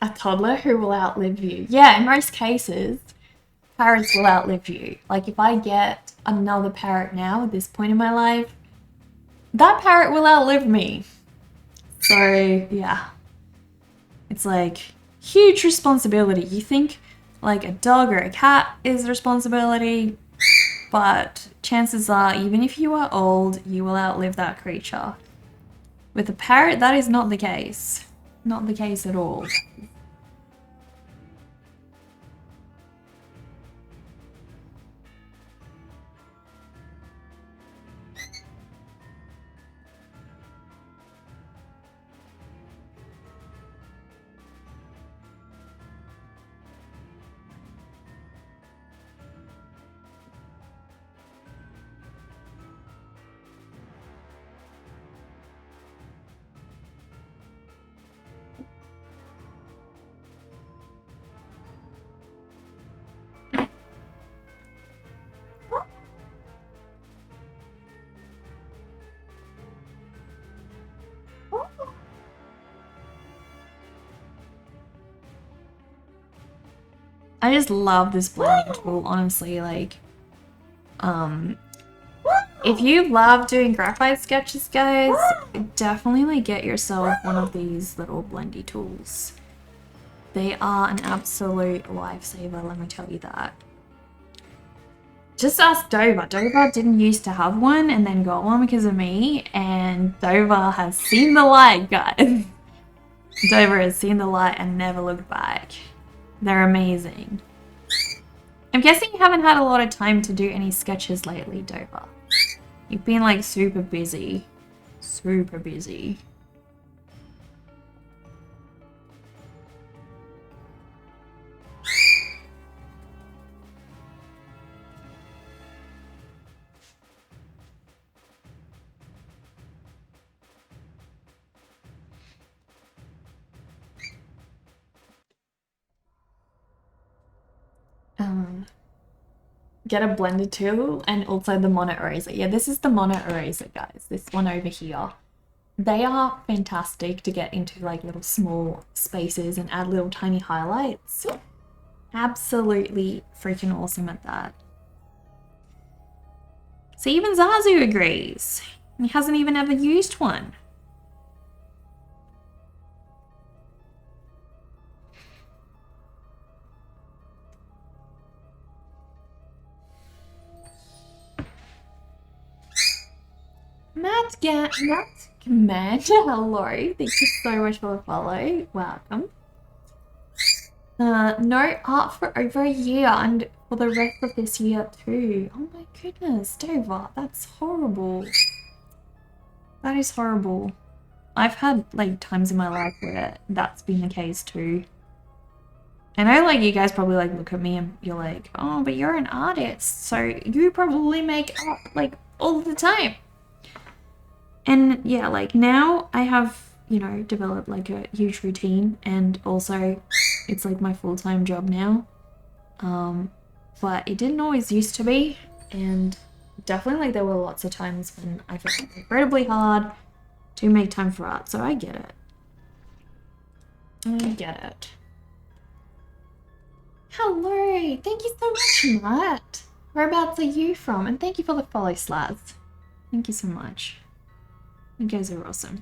A toddler who will outlive you. Yeah, in most cases, parrots will outlive you. Like if I get another parrot now at this point in my life, that parrot will outlive me. So yeah, it's like huge responsibility. You think like a dog or a cat is a responsibility, but chances are even if you are old, you will outlive that creature. With a parrot, that is not the case. Not the case at all. I just love this blending tool, honestly. Like, if you love doing graphite sketches, guys, definitely like get yourself one of these little blendy tools. They are an absolute lifesaver, let me tell you that. Just ask Dover. Dover didn't used to have one and then got one because of me, and Dover has seen the light, guys. Dover has seen the light and never looked back. They're amazing. I'm guessing you haven't had a lot of time to do any sketches lately, Dover. You've been like super busy. Super busy. Get a blender tool and also the mono eraser. Yeah, this is the mono eraser, guys. This one over here. They are fantastic to get into like little small spaces and add little tiny highlights. Absolutely freaking awesome at that. So even Zazu agrees. He hasn't even ever used one. Matt Command, hello. Thank you so much for the follow. Welcome. No art for over a year and for the rest of this year too. Oh my goodness, Dover, that's horrible. That is horrible. I've had like times in my life where that's been the case too. I know like you guys probably like look at me and you're like, oh, but you're an artist, so you probably make art like all the time. And yeah, like now I have, you know, developed like a huge routine, and also it's like my full-time job now. But it didn't always used to be, and definitely like there were lots of times when I found it incredibly hard to make time for art, so I get it. I get it. Hello, thank you so much, Matt. Whereabouts are you from? And thank you for the follow, Slaz. Thank you so much. You guys are awesome.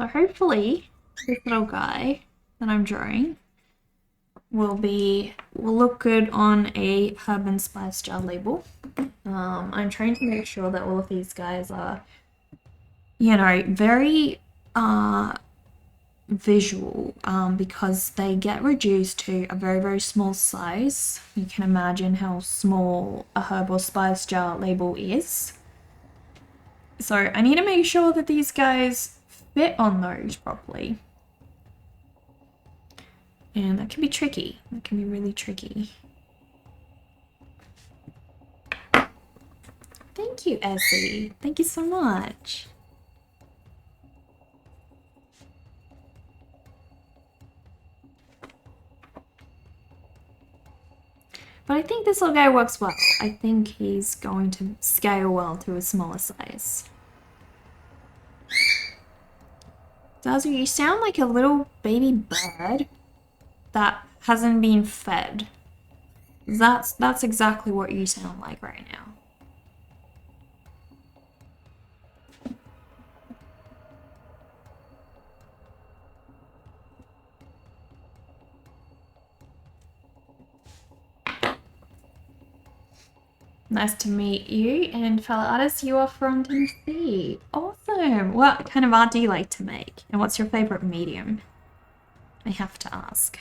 So hopefully this little guy that I'm drawing will look good on a herb and spice jar label. I'm trying to make sure that all of these guys are, you know, very visual, because they get reduced to a very, very small size. You can imagine how small a herb or spice jar label is. So I need to make sure that these guys fit on those properly. And that can be tricky. That can be really tricky. Thank you, Essie. Thank you so much. But But I think this little guy works well. I think he's going to scale well to a smaller size. Zazu, you sound like a little baby bird that hasn't been fed. That's exactly what you sound like right now. Nice to meet you, and fellow artists, you are from Tennessee. Awesome! What kind of art do you like to make? And what's your favorite medium? I have to ask.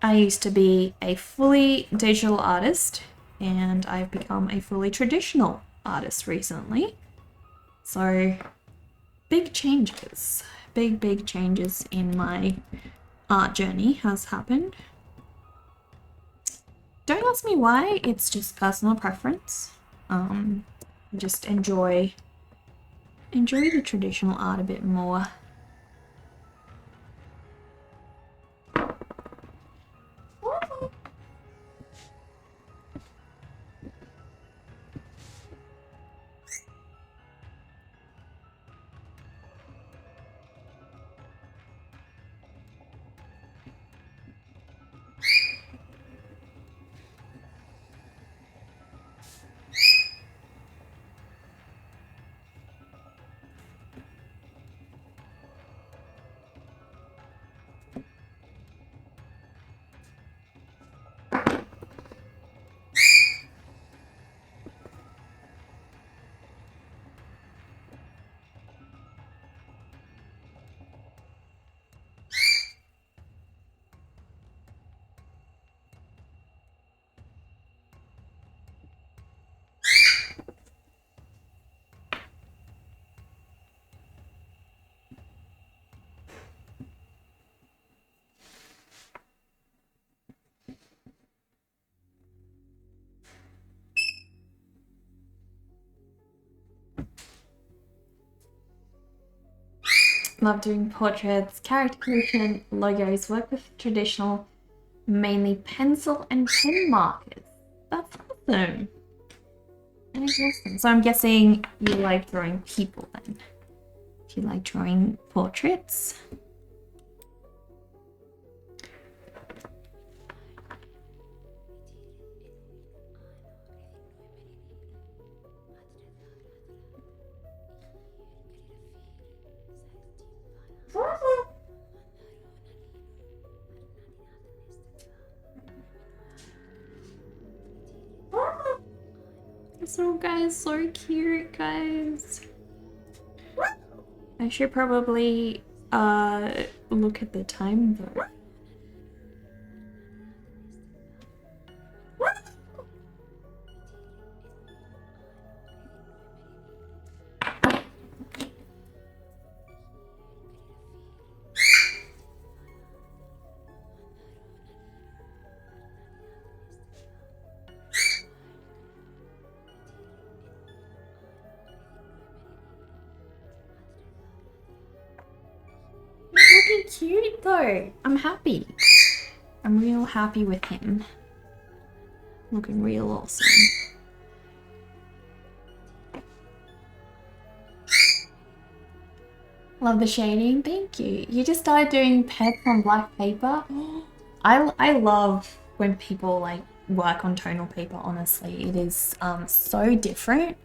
I used to be a fully digital artist, and I've become a fully traditional artist recently. So, big changes. Big changes in my art journey has happened. Don't ask me why, it's just personal preference. Just enjoy the traditional art a bit more. Love doing portraits, character creation, logos, work with traditional, mainly pencil and pen markers. That's awesome. That is awesome. So I'm guessing you like drawing people then. If you like drawing portraits. This little guy is so cute, guys. I should probably look at the time though. He's looking cute though. I'm happy. I'm real happy with him. Looking real awesome. Love the shading, thank you. You just started doing pets on black paper. I love when people like work on tonal paper, honestly. It is so different,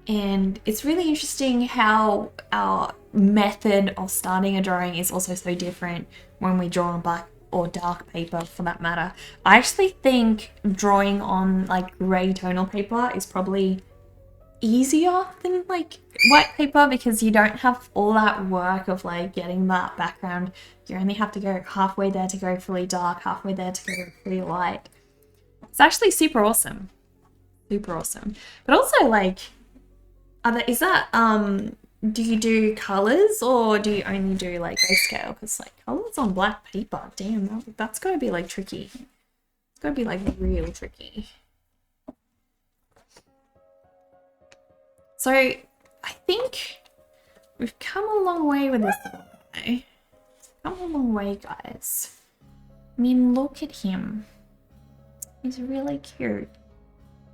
and it's really interesting how our method of starting a drawing is also so different when we draw on black or dark paper for that matter. I actually think drawing on like grey tonal paper is probably easier than like white paper because you don't have all that work of like getting that background. You only have to go halfway there to go fully dark, halfway there to go fully light. It's actually super awesome. Super awesome. But also like, is that, do you do colors or do you only do like grayscale? Because like colors on black paper, damn, that's gotta be like tricky. It's gotta be like real tricky. So I think we've come a long way with this little guy. Come a long way, guys. I mean, look at him. He's really cute.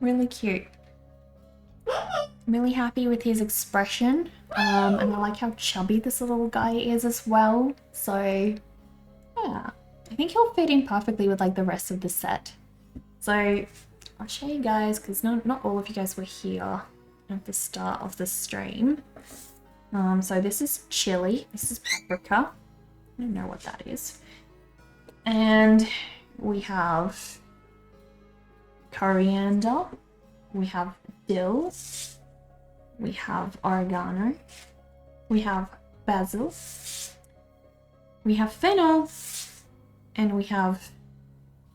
Really cute. I'm really happy with his expression. And I like how chubby this little guy is as well. So, yeah. I think he'll fit in perfectly with like the rest of the set. So, I'll show you guys, because not all of you guys were here at the start of the stream. So this is chili. This is paprika. I don't know what that is. And we have coriander. We have dill. We have oregano. We have basil. We have fennel. And we have,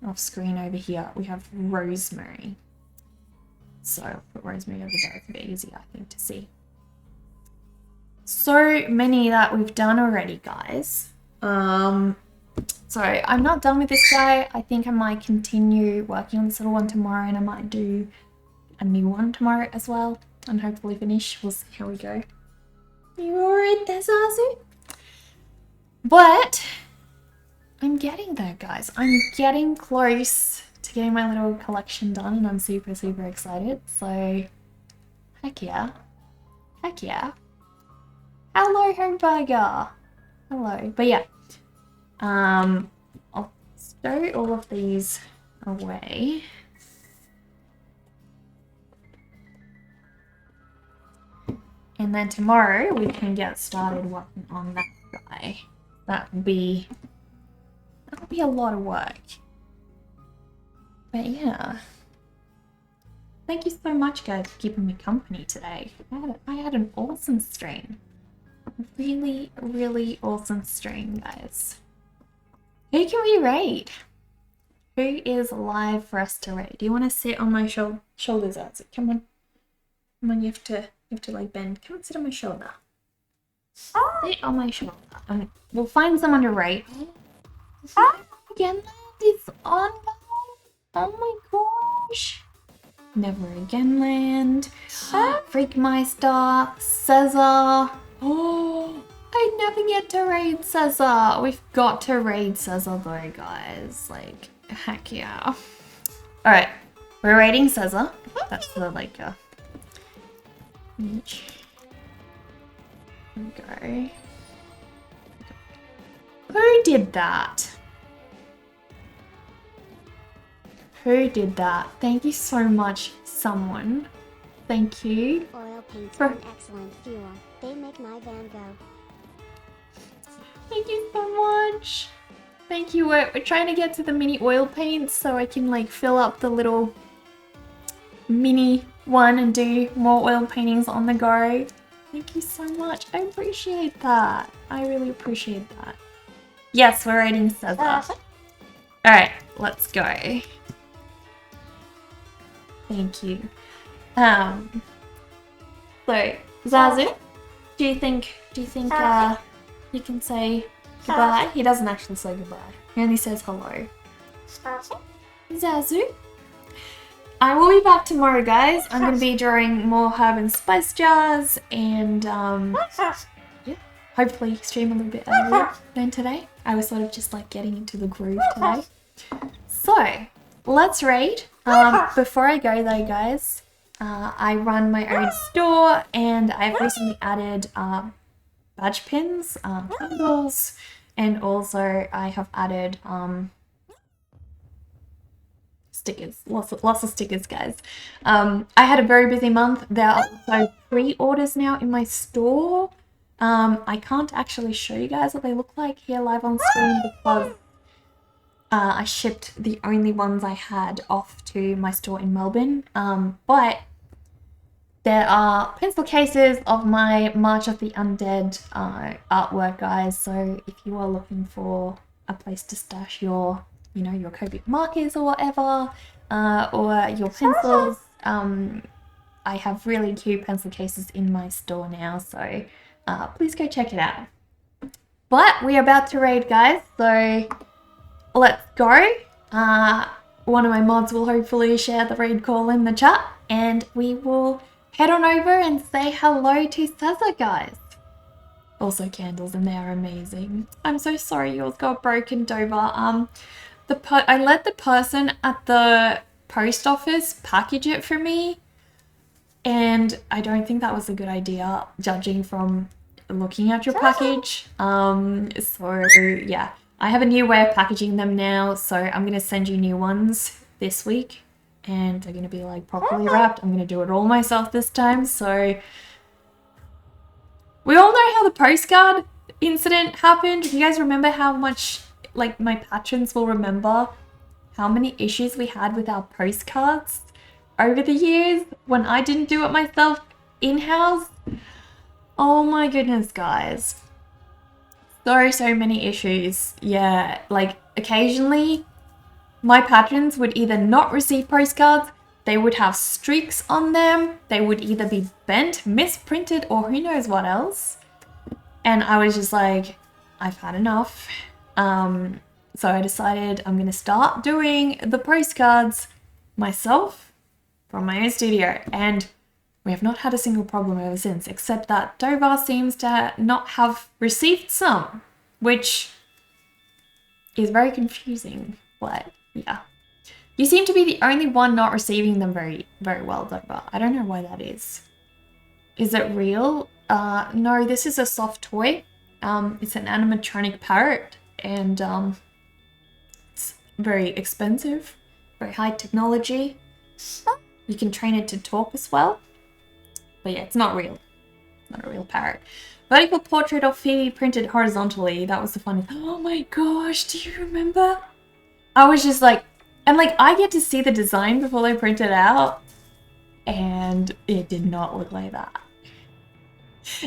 off screen over here, we have rosemary. So I'll put rosemary over there. It's a bit easier, I think, to see. So many that we've done already, guys. So I'm not done with this guy. I think I might continue working on this little one tomorrow, and I might do a new one tomorrow as well, and hopefully finish. We'll see how we go. You alright there, Zazu? But I'm getting there, guys. I'm getting close to getting my little collection done, and I'm super, super excited. So, heck yeah. Heck yeah. Hello, Homeburger. Hello. But yeah, I'll stow all of these away. And then tomorrow we can get started working on that guy. That'll be a lot of work. But yeah. Thank you so much, guys, for keeping me company today. I had an awesome stream. Really, really awesome stream, guys. Who can we raid? Who is live for us to raid? Do you want to sit on my shoulders, Isaac? Come on. Come on, you have to like bend. Come and sit on my shoulder. Sit on my shoulder. We'll find someone to raid. Again, it's on. Oh my gosh. Never Again Land. Freakmeister. Caesar. Oh, I never get to raid Caesar. We've got to raid Caesar though, guys. Like, heck yeah. Alright, we're raiding Caesar. That's the like each. Go. Who did that? Who did that? Thank you so much, someone. Thank you. Oil paints are an excellent fuel. They make my van go. Thank you so much. Thank you. We're trying to get to the mini oil paints so I can like fill up the little mini one and do more oil paintings on the go. Thank you so much. I appreciate that. I really appreciate that. Yes, we're raiding Caesar. Alright, let's go. Thank you. So, Zazu, do you think you can say goodbye? He doesn't actually say goodbye. He only says hello. Zazu, I will be back tomorrow, guys. I'm going to be drawing more herb and spice jars and yeah, hopefully stream a little bit earlier than today. I was sort of just like getting into the groove today. So, let's raid. Before I go though, guys, I run my own store and I've recently added badge pins, candles, and also I have added stickers, lots of stickers, guys. I had a very busy month. There are also pre-orders now in my store. I can't actually show you guys what they look like here live on screen because I shipped the only ones I had off to my store in Melbourne. But there are pencil cases of my March of the Undead artwork, guys. So if you are looking for a place to stash your, your Copic markers or whatever, or your pencils, I have really cute pencil cases in my store now. So please go check it out. But we are about to raid, guys. So let's go. One of my mods will hopefully share the raid call in the chat and we will head on over and say hello to Caesar, guys. Also candles and they are amazing. I'm so sorry yours got broken, Dover. I let the person at the post office package it for me, and I don't think that was a good idea, judging from looking at your package. So yeah, I have a new way of packaging them now, so I'm gonna send you new ones this week, and they're gonna be like properly wrapped. I'm gonna do it all myself this time. So we all know how the postcard incident happened. Do you guys remember how much, like, my patrons will remember how many issues we had with our postcards over the years when I didn't do it myself in-house? Oh my goodness, guys. So many issues. Yeah, like occasionally my patrons would either not receive postcards, they would have streaks on them, they would either be bent, misprinted, or who knows what else. And I was just like, I've had enough. So I decided I'm going to start doing the postcards myself from my own studio. And we have not had a single problem ever since, except that Dovar seems to not have received some, which is very confusing. But yeah. You seem to be the only one not receiving them very, very well, Dovar. I don't know why that is. Is it real? No, this is a soft toy. It's an animatronic parrot, and it's very expensive, very high technology. You can train it to talk as well. But yeah, it's not real. Not a real parrot. Vertical portrait of Phoebe printed horizontally. That was the funny. Oh my gosh, do you remember? I was just like, and like I get to see the design before they print it out, and it did not look like that.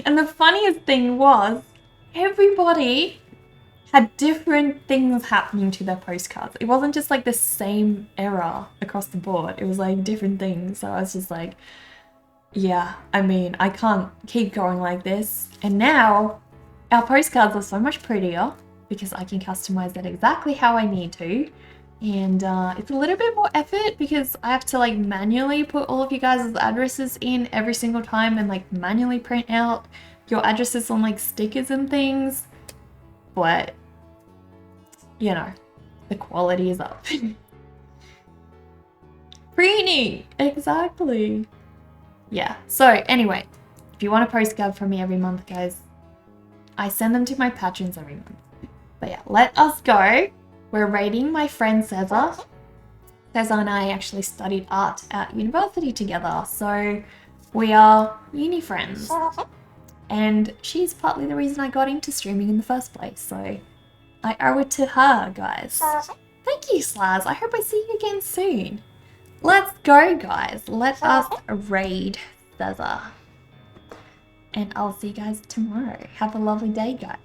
And the funniest thing was, everybody had different things happening to their postcards. It wasn't just like the same error across the board. It was like different things. So I was just like, yeah, I mean, I can't keep going like this. And now our postcards are so much prettier because I can customize that exactly how I need to. And it's a little bit more effort because I have to like manually put all of you guys' addresses in every single time and like manually print out your addresses on like stickers and things. But, you know, the quality is up. Preeny! Exactly. Yeah, so anyway, if you want a postcard from me every month, guys, I send them to my patrons every month. But yeah, let us go. We're rating my friend Cesar. Cesar and I actually studied art at university together, so we are uni friends. And she's partly the reason I got into streaming in the first place, so I owe it to her, guys. Thank you, Slaz. I hope I see you again soon. Let's go, guys. Let us raid Cesar. And I'll see you guys tomorrow. Have a lovely day, guys.